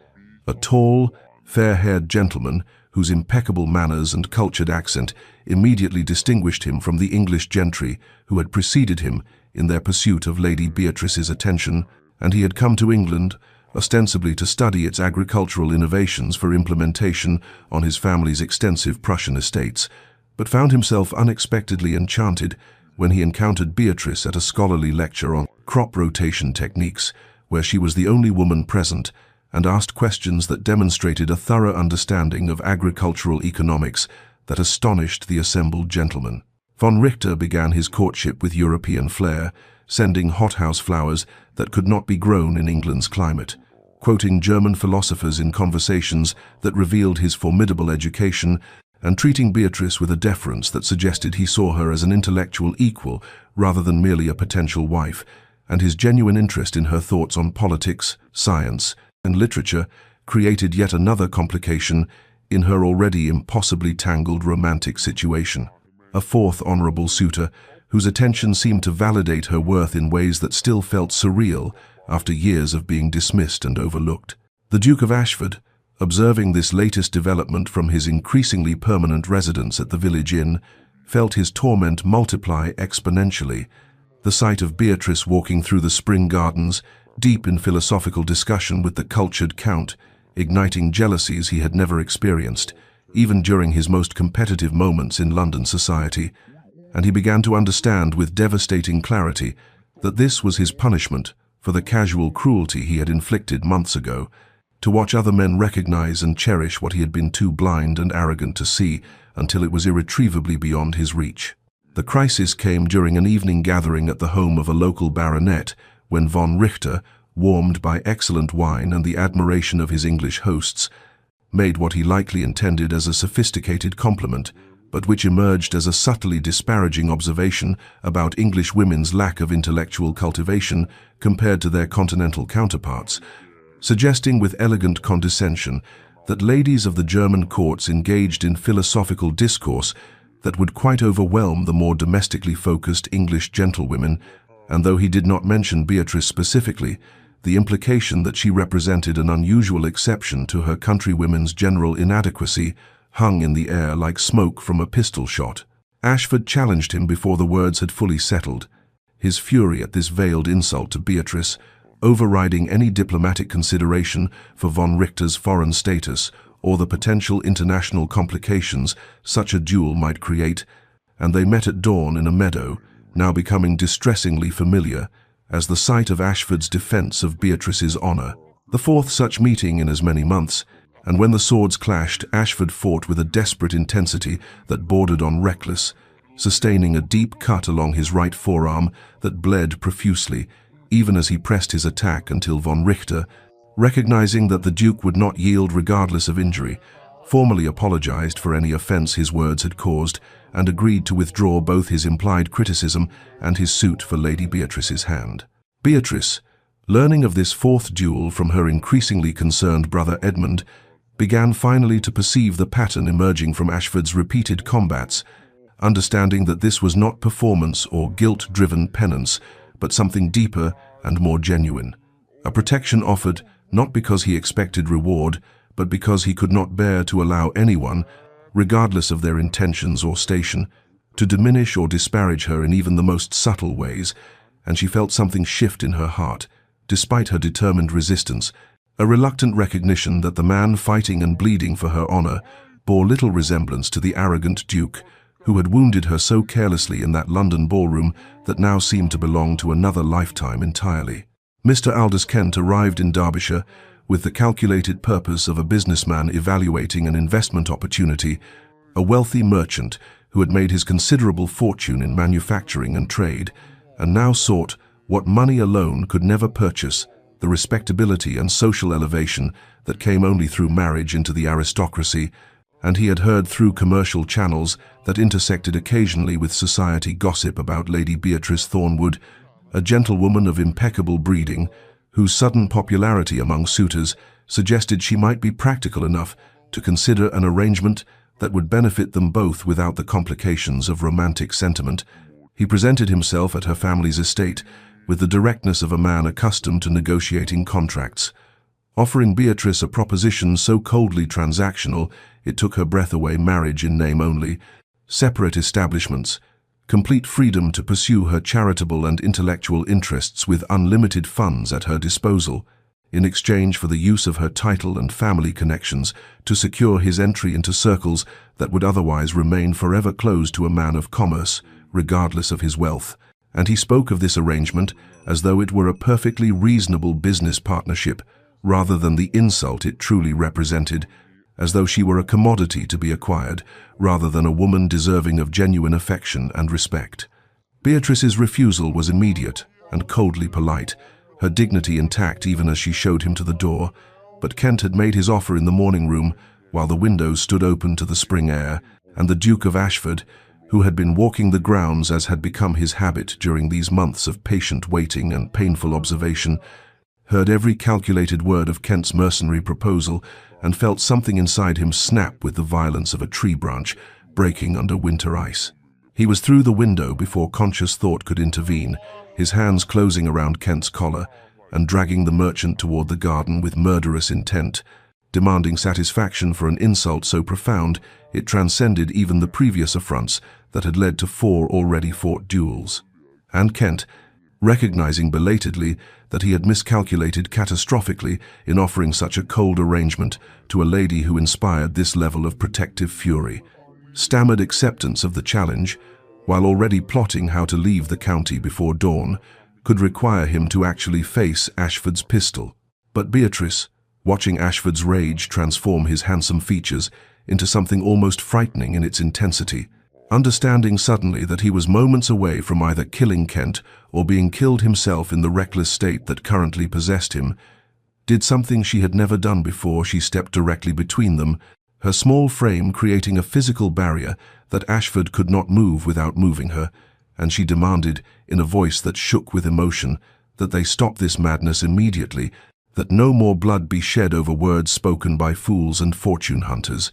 a tall, fair-haired gentleman whose impeccable manners and cultured accent immediately distinguished him from the English gentry who had preceded him in their pursuit of Lady Beatrice's attention, and he had come to England ostensibly to study its agricultural innovations for implementation on his family's extensive Prussian estates, but found himself unexpectedly enchanted when he encountered Beatrice at a scholarly lecture on crop rotation techniques, where she was the only woman present, and asked questions that demonstrated a thorough understanding of agricultural economics that astonished the assembled gentlemen. Von Richter began his courtship with European flair, sending hothouse flowers that could not be grown in England's climate, quoting German philosophers in conversations that revealed his formidable education, and treating Beatrice with a deference that suggested he saw her as an intellectual equal rather than merely a potential wife, and his genuine interest in her thoughts on politics, science, and literature created yet another complication in her already impossibly tangled romantic situation. A fourth honorable suitor, whose attention seemed to validate her worth in ways that still felt surreal after years of being dismissed and overlooked. The Duke of Ashford, observing this latest development from his increasingly permanent residence at the village inn, felt his torment multiply exponentially. The sight of Beatrice walking through the spring gardens, deep in philosophical discussion with the cultured Count, igniting jealousies he had never experienced, even during his most competitive moments in London society, and he began to understand with devastating clarity that this was his punishment for the casual cruelty he had inflicted months ago, to watch other men recognize and cherish what he had been too blind and arrogant to see until it was irretrievably beyond his reach. The crisis came during an evening gathering at the home of a local baronet, when von Richter, warmed by excellent wine and the admiration of his English hosts, made what he likely intended as a sophisticated compliment, but which emerged as a subtly disparaging observation about English women's lack of intellectual cultivation compared to their continental counterparts, suggesting with elegant condescension that ladies of the German courts engaged in philosophical discourse that would quite overwhelm the more domestically focused English gentlewomen, and though he did not mention Beatrice specifically, the implication that she represented an unusual exception to her countrywomen's general inadequacy hung in the air like smoke from a pistol shot. Ashford challenged him before the words had fully settled, his fury at this veiled insult to Beatrice overriding any diplomatic consideration for von Richter's foreign status or the potential international complications such a duel might create, and they met at dawn in a meadow, now becoming distressingly familiar as the site of Ashford's defense of Beatrice's honor. The fourth such meeting in as many months, and when the swords clashed, Ashford fought with a desperate intensity that bordered on reckless, sustaining a deep cut along his right forearm that bled profusely, even as he pressed his attack until von Richter, recognizing that the Duke would not yield regardless of injury, formally apologized for any offense his words had caused and agreed to withdraw both his implied criticism and his suit for Lady Beatrice's hand. Beatrice, learning of this fourth duel from her increasingly concerned brother Edmund, began finally to perceive the pattern emerging from Ashford's repeated combats, understanding that this was not performance or guilt-driven penance, but something deeper and more genuine. A protection offered not because he expected reward, but because he could not bear to allow anyone, regardless of their intentions or station, to diminish or disparage her in even the most subtle ways, and she felt something shift in her heart, despite her determined resistance, a reluctant recognition that the man fighting and bleeding for her honor bore little resemblance to the arrogant Duke, who had wounded her so carelessly in that London ballroom that now seemed to belong to another lifetime entirely. Mr. Aldous Kent arrived in Derbyshire with the calculated purpose of a businessman evaluating an investment opportunity, a wealthy merchant who had made his considerable fortune in manufacturing and trade, and now sought what money alone could never purchase, the respectability and social elevation that came only through marriage into the aristocracy, and he had heard through commercial channels that intersected occasionally with society gossip about Lady Beatrice Thornwood, a gentlewoman of impeccable breeding, whose sudden popularity among suitors suggested she might be practical enough to consider an arrangement that would benefit them both without the complications of romantic sentiment. He presented himself at her family's estate with the directness of a man accustomed to negotiating contracts, offering Beatrice a proposition so coldly transactional it took her breath away: marriage in name only, separate establishments, complete freedom to pursue her charitable and intellectual interests with unlimited funds at her disposal, in exchange for the use of her title and family connections to secure his entry into circles that would otherwise remain forever closed to a man of commerce, regardless of his wealth. And he spoke of this arrangement as though it were a perfectly reasonable business partnership, rather than the insult it truly represented, as though she were a commodity to be acquired, rather than a woman deserving of genuine affection and respect. Beatrice's refusal was immediate and coldly polite, her dignity intact even as she showed him to the door, but Kent had made his offer in the morning room while the windows stood open to the spring air, and the Duke of Ashford, who had been walking the grounds as had become his habit during these months of patient waiting and painful observation, heard every calculated word of Kent's mercenary proposal and felt something inside him snap with the violence of a tree branch breaking under winter ice. He was through the window before conscious thought could intervene, his hands closing around Kent's collar and dragging the merchant toward the garden with murderous intent, demanding satisfaction for an insult so profound it transcended even the previous affronts that had led to 4 already fought duels. And Kent, recognizing belatedly that he had miscalculated catastrophically in offering such a cold arrangement to a lady who inspired this level of protective fury, stammered acceptance of the challenge, while already plotting how to leave the county before dawn, could require him to actually face Ashford's pistol. But Beatrice, watching Ashford's rage transform his handsome features into something almost frightening in its intensity, understanding suddenly that he was moments away from either killing Kent or being killed himself in the reckless state that currently possessed him, did something she had never done before. She stepped directly between them, her small frame creating a physical barrier that Ashford could not move without moving her, and she demanded, in a voice that shook with emotion, that they stop this madness immediately, that no more blood be shed over words spoken by fools and fortune hunters,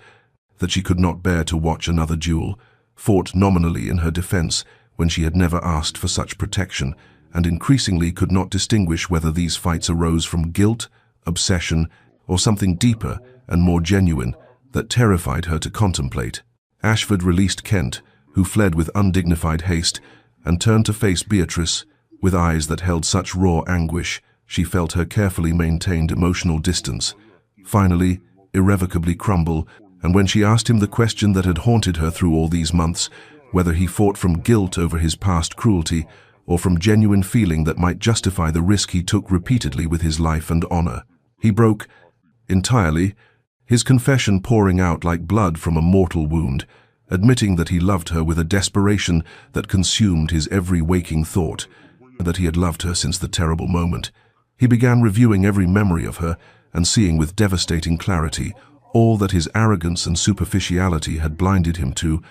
that she could not bear to watch another duel, fought nominally in her defense when she had never asked for such protection, and increasingly could not distinguish whether these fights arose from guilt, obsession, or something deeper and more genuine that terrified her to contemplate. Ashford released Kent, who fled with undignified haste, and turned to face Beatrice, with eyes that held such raw anguish she felt her carefully maintained emotional distance finally, irrevocably crumble, and when she asked him the question that had haunted her through all these months, whether he fought from guilt over his past cruelty, or from genuine feeling that might justify the risk he took repeatedly with his life and honor, he broke entirely, his confession pouring out like blood from a mortal wound, admitting that he loved her with a desperation that consumed his every waking thought, that he had loved her since the terrible moment. He began reviewing every memory of her and seeing with devastating clarity all that his arrogance and superficiality had blinded him to,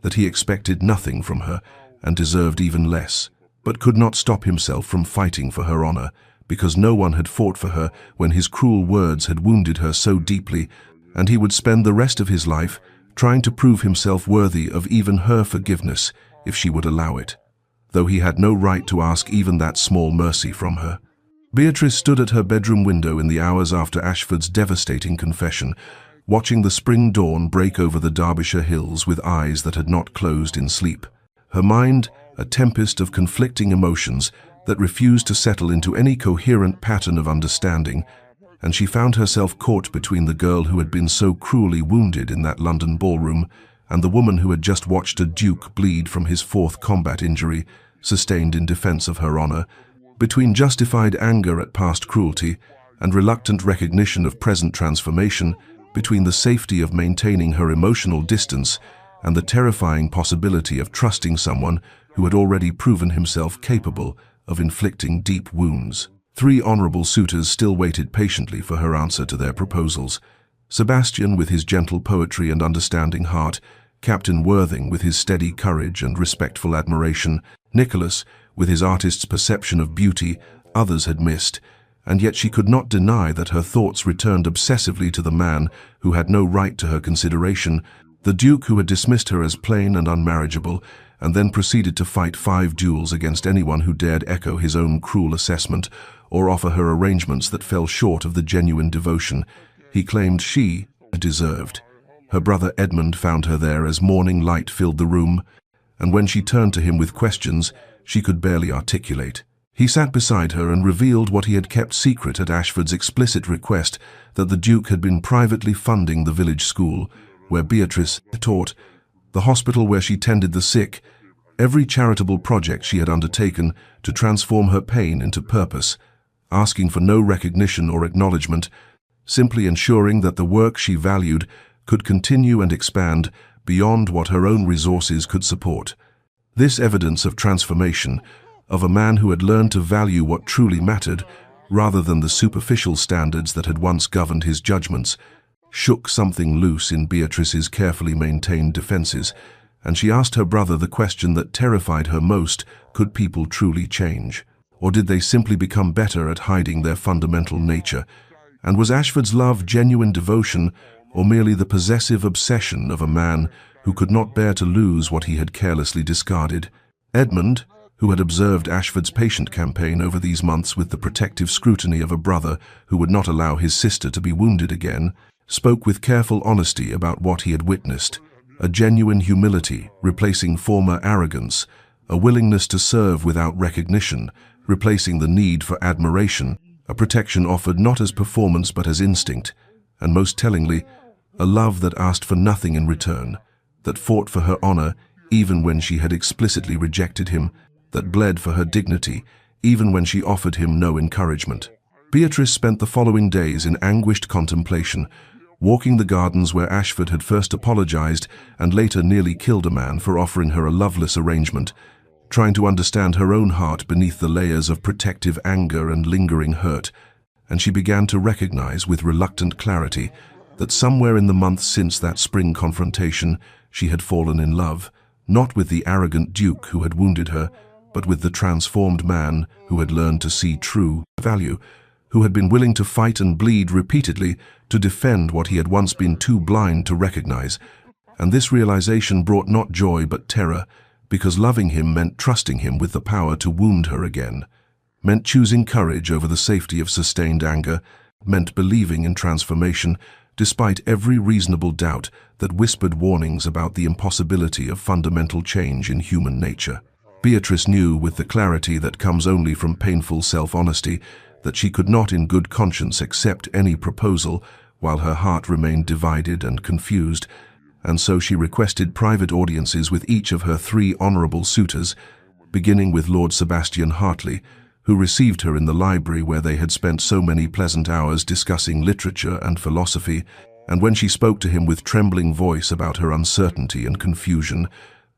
that he expected nothing from her and deserved even less, but could not stop himself from fighting for her honor, because no one had fought for her when his cruel words had wounded her so deeply, and he would spend the rest of his life trying to prove himself worthy of even her forgiveness if she would allow it, though he had no right to ask even that small mercy from her. Beatrice stood at her bedroom window in the hours after Ashford's devastating confession, watching the spring dawn break over the Derbyshire hills with eyes that had not closed in sleep. Her mind, a tempest of conflicting emotions that refused to settle into any coherent pattern of understanding, and she found herself caught between the girl who had been so cruelly wounded in that London ballroom and the woman who had just watched a duke bleed from his fourth combat injury, sustained in defense of her honor, between justified anger at past cruelty and reluctant recognition of present transformation, between the safety of maintaining her emotional distance and the terrifying possibility of trusting someone who had already proven himself capable of inflicting deep wounds. 3 honorable suitors still waited patiently for her answer to their proposals. Sebastian with his gentle poetry and understanding heart, Captain Worthing with his steady courage and respectful admiration, Nicholas with his artist's perception of beauty others had missed, and yet she could not deny that her thoughts returned obsessively to the man who had no right to her consideration, the Duke who had dismissed her as plain and unmarriageable, and then proceeded to fight 5 duels against anyone who dared echo his own cruel assessment or offer her arrangements that fell short of the genuine devotion he claimed she deserved. Her brother Edmund found her there as morning light filled the room, and when she turned to him with questions, she could barely articulate. He sat beside her and revealed what he had kept secret at Ashford's explicit request, that the Duke had been privately funding the village school, where Beatrice taught, the hospital where she tended the sick, every charitable project she had undertaken to transform her pain into purpose, asking for no recognition or acknowledgement, simply ensuring that the work she valued could continue and expand beyond what her own resources could support. This evidence of transformation, of a man who had learned to value what truly mattered, rather than the superficial standards that had once governed his judgments, shook something loose in Beatrice's carefully maintained defenses, and she asked her brother the question that terrified her most: could people truly change? Or did they simply become better at hiding their fundamental nature? And was Ashford's love genuine devotion, or merely the possessive obsession of a man who could not bear to lose what he had carelessly discarded? Edmund, who had observed Ashford's patient campaign over these months with the protective scrutiny of a brother who would not allow his sister to be wounded again, spoke with careful honesty about what he had witnessed: a genuine humility replacing former arrogance, a willingness to serve without recognition replacing the need for admiration, a protection offered not as performance but as instinct, and most tellingly, a love that asked for nothing in return, that fought for her honor even when she had explicitly rejected him, that bled for her dignity even when she offered him no encouragement. Beatrice spent the following days in anguished contemplation, walking the gardens where Ashford had first apologized and later nearly killed a man for offering her a loveless arrangement, trying to understand her own heart beneath the layers of protective anger and lingering hurt, and she began to recognize with reluctant clarity that somewhere in the months since that spring confrontation she had fallen in love, not with the arrogant Duke who had wounded her, but with the transformed man who had learned to see true value, who had been willing to fight and bleed repeatedly to defend what he had once been too blind to recognize, And this realization brought not joy but terror, because loving him meant trusting him with the power to wound her again, meant choosing courage over the safety of sustained anger, meant believing in transformation, despite every reasonable doubt that whispered warnings about the impossibility of fundamental change in human nature. Beatrice knew with the clarity that comes only from painful self-honesty that she could not in good conscience accept any proposal while her heart remained divided and confused, and so she requested private audiences with each of her 3 honorable suitors, beginning with Lord Sebastian Hartley, who received her in the library where they had spent so many pleasant hours discussing literature and philosophy, and when she spoke to him with trembling voice about her uncertainty and confusion,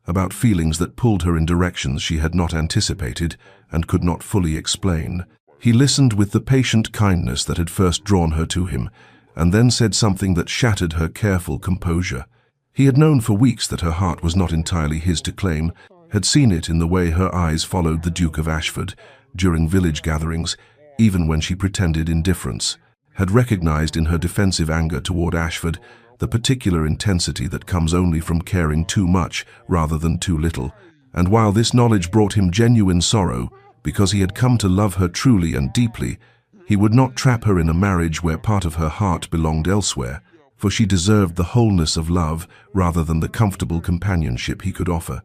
about feelings that pulled her in directions she had not anticipated and could not fully explain, he listened with the patient kindness that had first drawn her to him, and then said something that shattered her careful composure. He had known for weeks that her heart was not entirely his to claim, had seen it in the way her eyes followed the Duke of Ashford during village gatherings, even when she pretended indifference, had recognized in her defensive anger toward Ashford the particular intensity that comes only from caring too much rather than too little, and while this knowledge brought him genuine sorrow, because he had come to love her truly and deeply, he would not trap her in a marriage where part of her heart belonged elsewhere, for she deserved the wholeness of love rather than the comfortable companionship he could offer.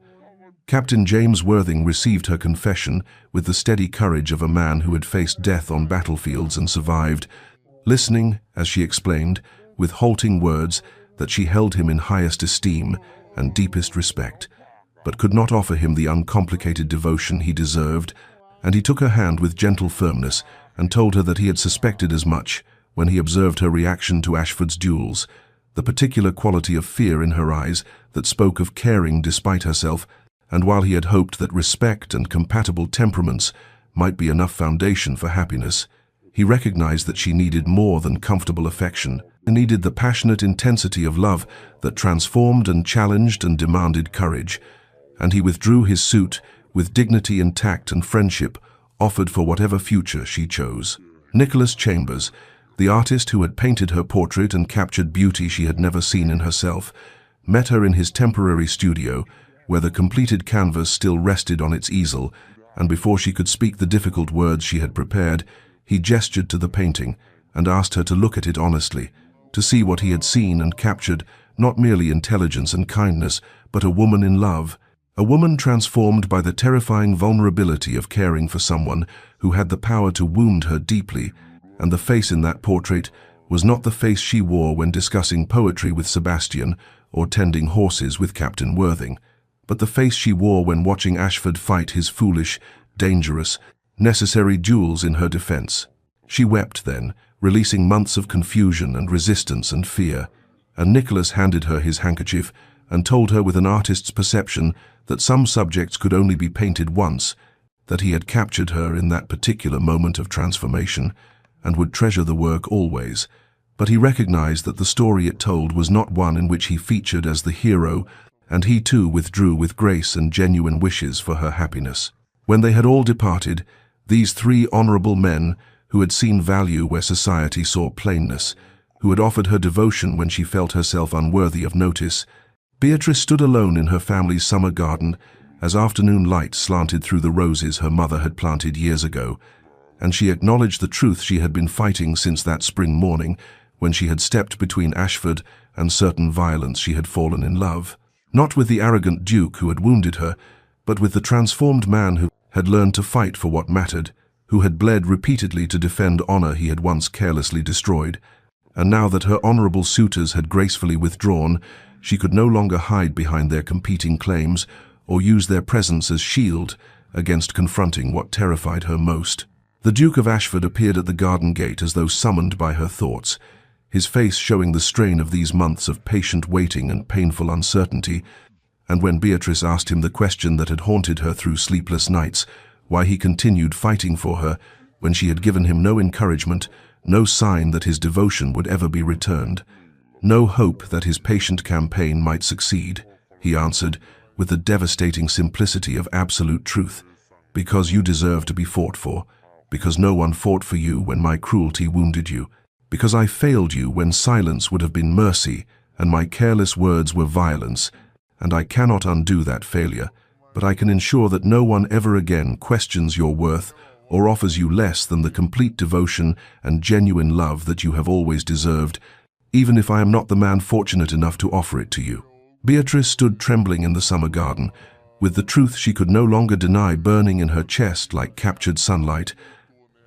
Captain James Worthing received her confession with the steady courage of a man who had faced death on battlefields and survived, listening, as she explained, with halting words, that she held him in highest esteem and deepest respect, but could not offer him the uncomplicated devotion he deserved, and he took her hand with gentle firmness and told her that he had suspected as much when he observed her reaction to Ashford's duels, the particular quality of fear in her eyes that spoke of caring despite herself, and while he had hoped that respect and compatible temperaments might be enough foundation for happiness, he recognized that she needed more than comfortable affection, needed the passionate intensity of love that transformed and challenged and demanded courage, and he withdrew his suit with dignity and tact and friendship offered for whatever future she chose. Nicholas Chambers, the artist who had painted her portrait and captured beauty she had never seen in herself, met her in his temporary studio, where the completed canvas still rested on its easel, and before she could speak the difficult words she had prepared, he gestured to the painting and asked her to look at it honestly, to see what he had seen and captured, not merely intelligence and kindness, but a woman in love, a woman transformed by the terrifying vulnerability of caring for someone who had the power to wound her deeply, and the face in that portrait was not the face she wore when discussing poetry with Sebastian or tending horses with Captain Worthing, but the face she wore when watching Ashford fight his foolish, dangerous, necessary duels in her defense. She wept then, releasing months of confusion and resistance and fear, and Nicholas handed her his handkerchief and told her with an artist's perception that some subjects could only be painted once, that he had captured her in that particular moment of transformation and would treasure the work always, but he recognized that the story it told was not one in which he featured as the hero, and he too withdrew with grace and genuine wishes for her happiness. When they had all departed, these 3 honorable men, who had seen value where society saw plainness, who had offered her devotion when she felt herself unworthy of notice, Beatrice stood alone in her family's summer garden as afternoon light slanted through the roses her mother had planted years ago, and she acknowledged the truth she had been fighting since that spring morning when she had stepped between Ashford and certain violence she had fallen in love, not with the arrogant duke who had wounded her, but with the transformed man who had learned to fight for what mattered, who had bled repeatedly to defend honor he had once carelessly destroyed, and now that her honorable suitors had gracefully withdrawn, she could no longer hide behind their competing claims or use their presence as shield against confronting what terrified her most. The Duke of Ashford appeared at the garden gate as though summoned by her thoughts, his face showing the strain of these months of patient waiting and painful uncertainty, and when Beatrice asked him the question that had haunted her through sleepless nights, why he continued fighting for her when she had given him no encouragement, no sign that his devotion would ever be returned, no hope that his patient campaign might succeed, he answered, with the devastating simplicity of absolute truth, "Because you deserve to be fought for, because no one fought for you when my cruelty wounded you, because I failed you when silence would have been mercy, and my careless words were violence, and I cannot undo that failure, but I can ensure that no one ever again questions your worth or offers you less than the complete devotion and genuine love that you have always deserved, even if I am not the man fortunate enough to offer it to you." Beatrice stood trembling in the summer garden, with the truth she could no longer deny burning in her chest like captured sunlight.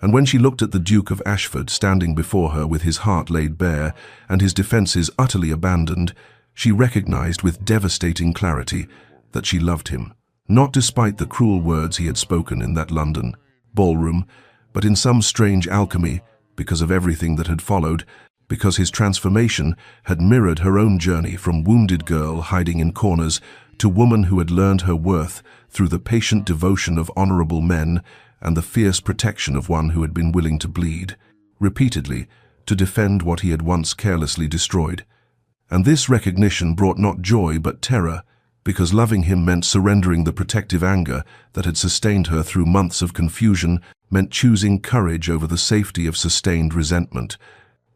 And when she looked at the Duke of Ashford standing before her with his heart laid bare and his defences utterly abandoned, she recognized with devastating clarity that she loved him, not despite the cruel words he had spoken in that London ballroom, but in some strange alchemy, because of everything that had followed, because his transformation had mirrored her own journey from wounded girl hiding in corners to woman who had learned her worth through the patient devotion of honorable men and the fierce protection of one who had been willing to bleed, repeatedly, to defend what he had once carelessly destroyed. And this recognition brought not joy but terror, because loving him meant surrendering the protective anger that had sustained her through months of confusion, meant choosing courage over the safety of sustained resentment,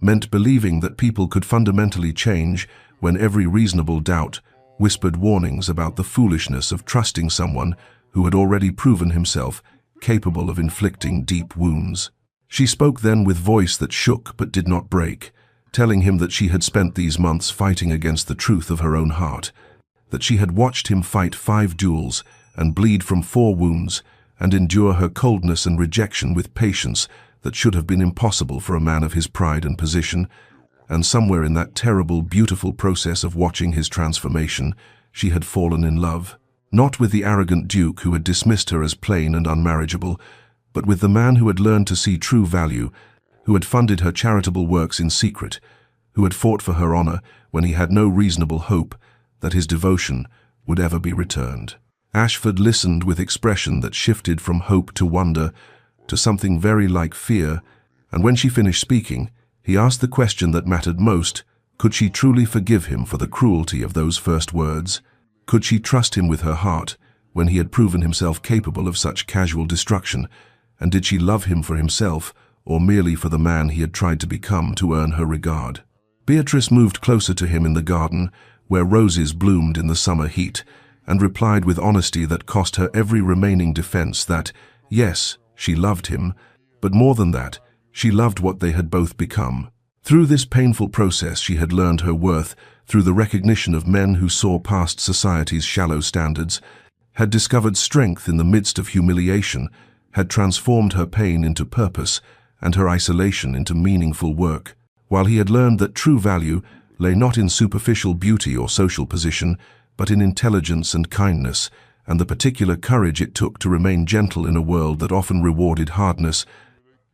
meant believing that people could fundamentally change when every reasonable doubt whispered warnings about the foolishness of trusting someone who had already proven himself capable of inflicting deep wounds. She spoke then with voice that shook but did not break, telling him that she had spent these months fighting against the truth of her own heart, that she had watched him fight 5 duels and bleed from 4 wounds and endure her coldness and rejection with patience that should have been impossible for a man of his pride and position. And somewhere in that terrible, beautiful process of watching his transformation, she had fallen in love, not with the arrogant duke who had dismissed her as plain and unmarriageable, but with the man who had learned to see true value, who had funded her charitable works in secret, who had fought for her honor when he had no reasonable hope that his devotion would ever be returned. Ashford listened with expression that shifted from hope to wonder, to something very like fear, and when she finished speaking, he asked the question that mattered most: could she truly forgive him for the cruelty of those first words? Could she trust him with her heart when he had proven himself capable of such casual destruction? And did she love him for himself, or merely for the man he had tried to become to earn her regard? Beatrice moved closer to him in the garden, where roses bloomed in the summer heat, and replied with honesty that cost her every remaining defense that, yes, she loved him, but more than that, she loved what they had both become. Through this painful process she had learned her worth, through the recognition of men who saw past society's shallow standards, had discovered strength in the midst of humiliation, had transformed her pain into purpose and her isolation into meaningful work, while he had learned that true value lay not in superficial beauty or social position, but in intelligence and kindness, and the particular courage it took to remain gentle in a world that often rewarded hardness.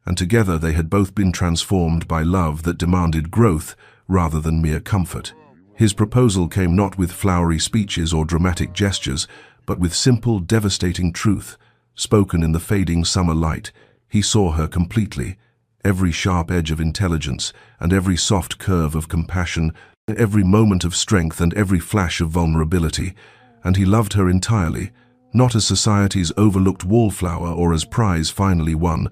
And together they had both been transformed by love that demanded growth rather than mere comfort. His proposal came not with flowery speeches or dramatic gestures, but with simple, devastating truth, spoken in the fading summer light. He saw her completely, every sharp edge of intelligence and every soft curve of compassion, every moment of strength and every flash of vulnerability, and he loved her entirely, not as society's overlooked wallflower or as prize finally won,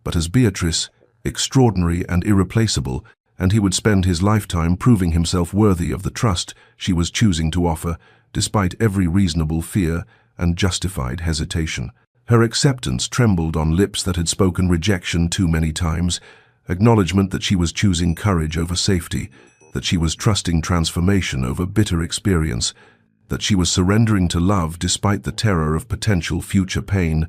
but as Beatrice, extraordinary and irreplaceable, and he would spend his lifetime proving himself worthy of the trust she was choosing to offer, despite every reasonable fear and justified hesitation. Her acceptance trembled on lips that had spoken rejection too many times, acknowledgement that she was choosing courage over safety, that she was trusting transformation over bitter experience, that she was surrendering to love despite the terror of potential future pain.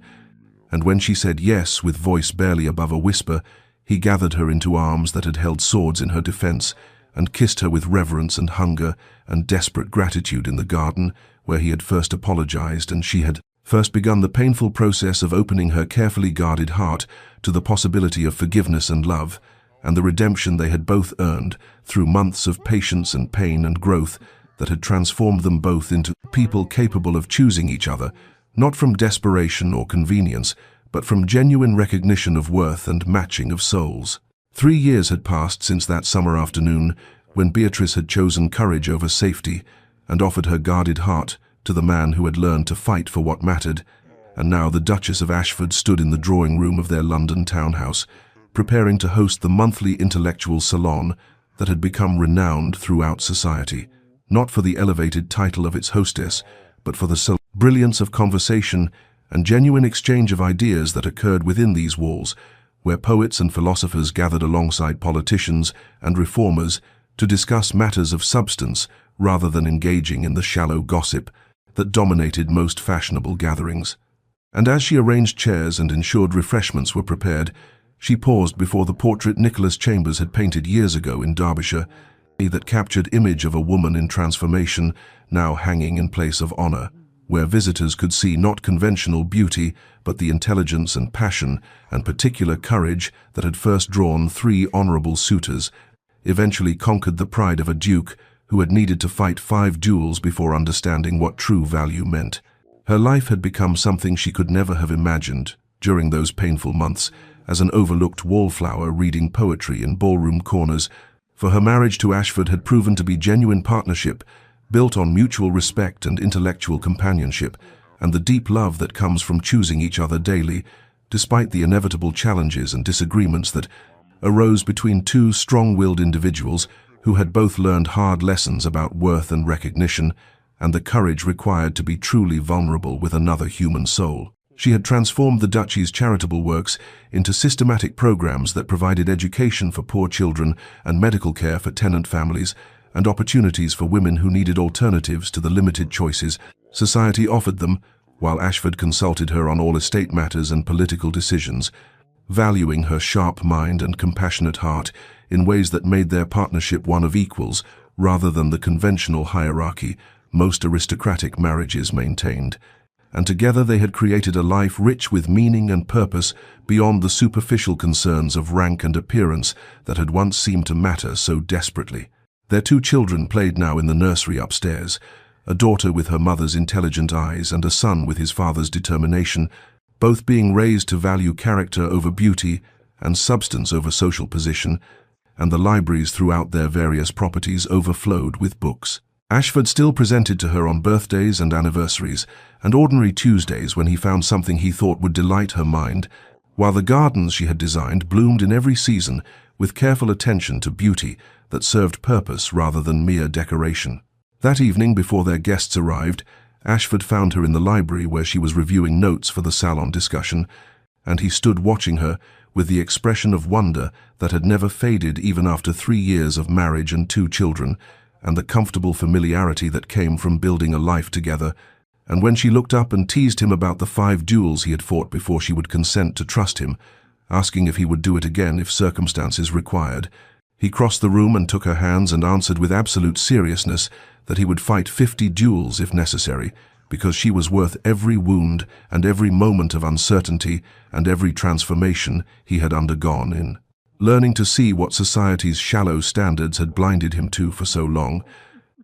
And when she said yes with voice barely above a whisper, he gathered her into arms that had held swords in her defense, and kissed her with reverence and hunger and desperate gratitude in the garden, where he had first apologized and she had first begun the painful process of opening her carefully guarded heart to the possibility of forgiveness and love, and the redemption they had both earned through months of patience and pain and growth that had transformed them both into people capable of choosing each other, not from desperation or convenience, but from genuine recognition of worth and matching of souls. 3 years had passed since that summer afternoon when Beatrice had chosen courage over safety and offered her guarded heart to the man who had learned to fight for what mattered, and now the Duchess of Ashford stood in the drawing room of their London townhouse, preparing to host the monthly intellectual salon that had become renowned throughout society, not for the elevated title of its hostess, but for the brilliance of conversation and genuine exchange of ideas that occurred within these walls, where poets and philosophers gathered alongside politicians and reformers to discuss matters of substance rather than engaging in the shallow gossip that dominated most fashionable gatherings. And as she arranged chairs and ensured refreshments were prepared, she paused before the portrait Nicholas Chambers had painted years ago in Derbyshire, that captured image of a woman in transformation, now hanging in place of honor, where visitors could see not conventional beauty, but the intelligence and passion and particular courage that had first drawn 3 honorable suitors, eventually conquered the pride of a duke who had needed to fight 5 duels before understanding what true value meant. Her life had become something she could never have imagined during those painful months, as an overlooked wallflower reading poetry in ballroom corners, for her marriage to Ashford had proven to be genuine partnership, built on mutual respect and intellectual companionship, and the deep love that comes from choosing each other daily, despite the inevitable challenges and disagreements that arose between 2 strong-willed individuals who had both learned hard lessons about worth and recognition, and the courage required to be truly vulnerable with another human soul. She had transformed the duchy's charitable works into systematic programs that provided education for poor children and medical care for tenant families, and opportunities for women who needed alternatives to the limited choices society offered them, while Ashford consulted her on all estate matters and political decisions, valuing her sharp mind and compassionate heart in ways that made their partnership one of equals rather than the conventional hierarchy most aristocratic marriages maintained. And together they had created a life rich with meaning and purpose beyond the superficial concerns of rank and appearance that had once seemed to matter so desperately. Their 2 children played now in the nursery upstairs, a daughter with her mother's intelligent eyes and a son with his father's determination, both being raised to value character over beauty and substance over social position, and the libraries throughout their various properties overflowed with books. Ashford still presented to her on birthdays and anniversaries, and ordinary Tuesdays when he found something he thought would delight her mind, while the gardens she had designed bloomed in every season with careful attention to beauty that served purpose rather than mere decoration. That evening, before their guests arrived, Ashford found her in the library where she was reviewing notes for the salon discussion, and he stood watching her with the expression of wonder that had never faded even after 3 years of marriage and 2 children, and the comfortable familiarity that came from building a life together. And when she looked up and teased him about the 5 duels he had fought before she would consent to trust him, asking if he would do it again if circumstances required, he crossed the room and took her hands and answered with absolute seriousness that he would fight 50 duels if necessary, because she was worth every wound and every moment of uncertainty and every transformation he had undergone in learning to see what society's shallow standards had blinded him to for so long.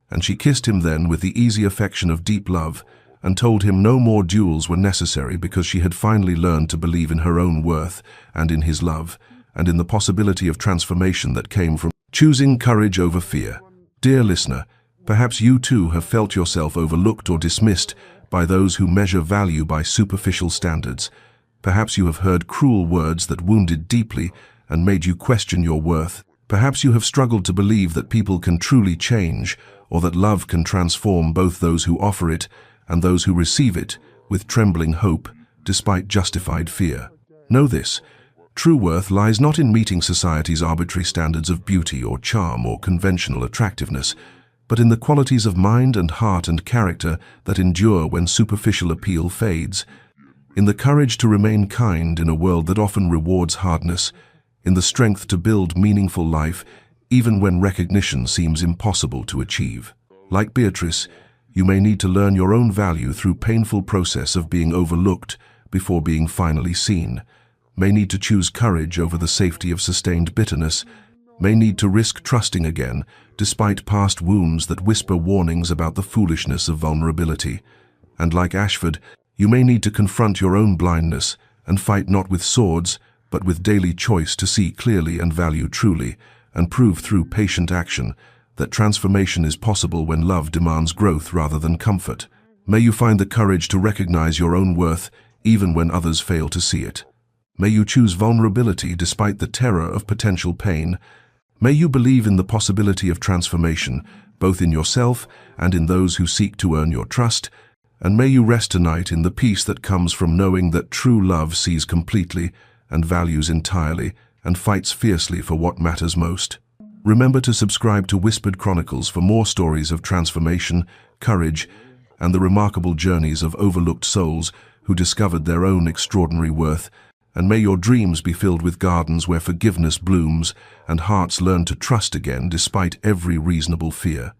And she kissed him then with the easy affection of deep love, and told him no more duels were necessary because she had finally learned to believe in her own worth and in his love, and in the possibility of transformation that came from choosing courage over fear. Dear listener, perhaps you too have felt yourself overlooked or dismissed by those who measure value by superficial standards. Perhaps you have heard cruel words that wounded deeply and made you question your worth. Perhaps you have struggled to believe that people can truly change, or that love can transform both those who offer it and those who receive it with trembling hope, despite justified fear. Know this: true worth lies not in meeting society's arbitrary standards of beauty or charm or conventional attractiveness, but in the qualities of mind and heart and character that endure when superficial appeal fades, in the courage to remain kind in a world that often rewards hardness, in the strength to build meaningful life even when recognition seems impossible to achieve. Like Beatrice, you may need to learn your own value through painful process of being overlooked before being finally seen, may need to choose courage over the safety of sustained bitterness, may need to risk trusting again despite past wounds that whisper warnings about the foolishness of vulnerability. And like Ashford, you may need to confront your own blindness and fight not with swords, but with daily choice to see clearly and value truly, and prove through patient action that transformation is possible when love demands growth rather than comfort. May you find the courage to recognize your own worth even when others fail to see it. May you choose vulnerability despite the terror of potential pain. May you believe in the possibility of transformation, both in yourself and in those who seek to earn your trust, and may you rest tonight in the peace that comes from knowing that true love sees completely and values entirely and fights fiercely for what matters most. Remember to subscribe to Whispered Chronicles for more stories of transformation, courage, and the remarkable journeys of overlooked souls who discovered their own extraordinary worth, and may your dreams be filled with gardens where forgiveness blooms and hearts learn to trust again despite every reasonable fear.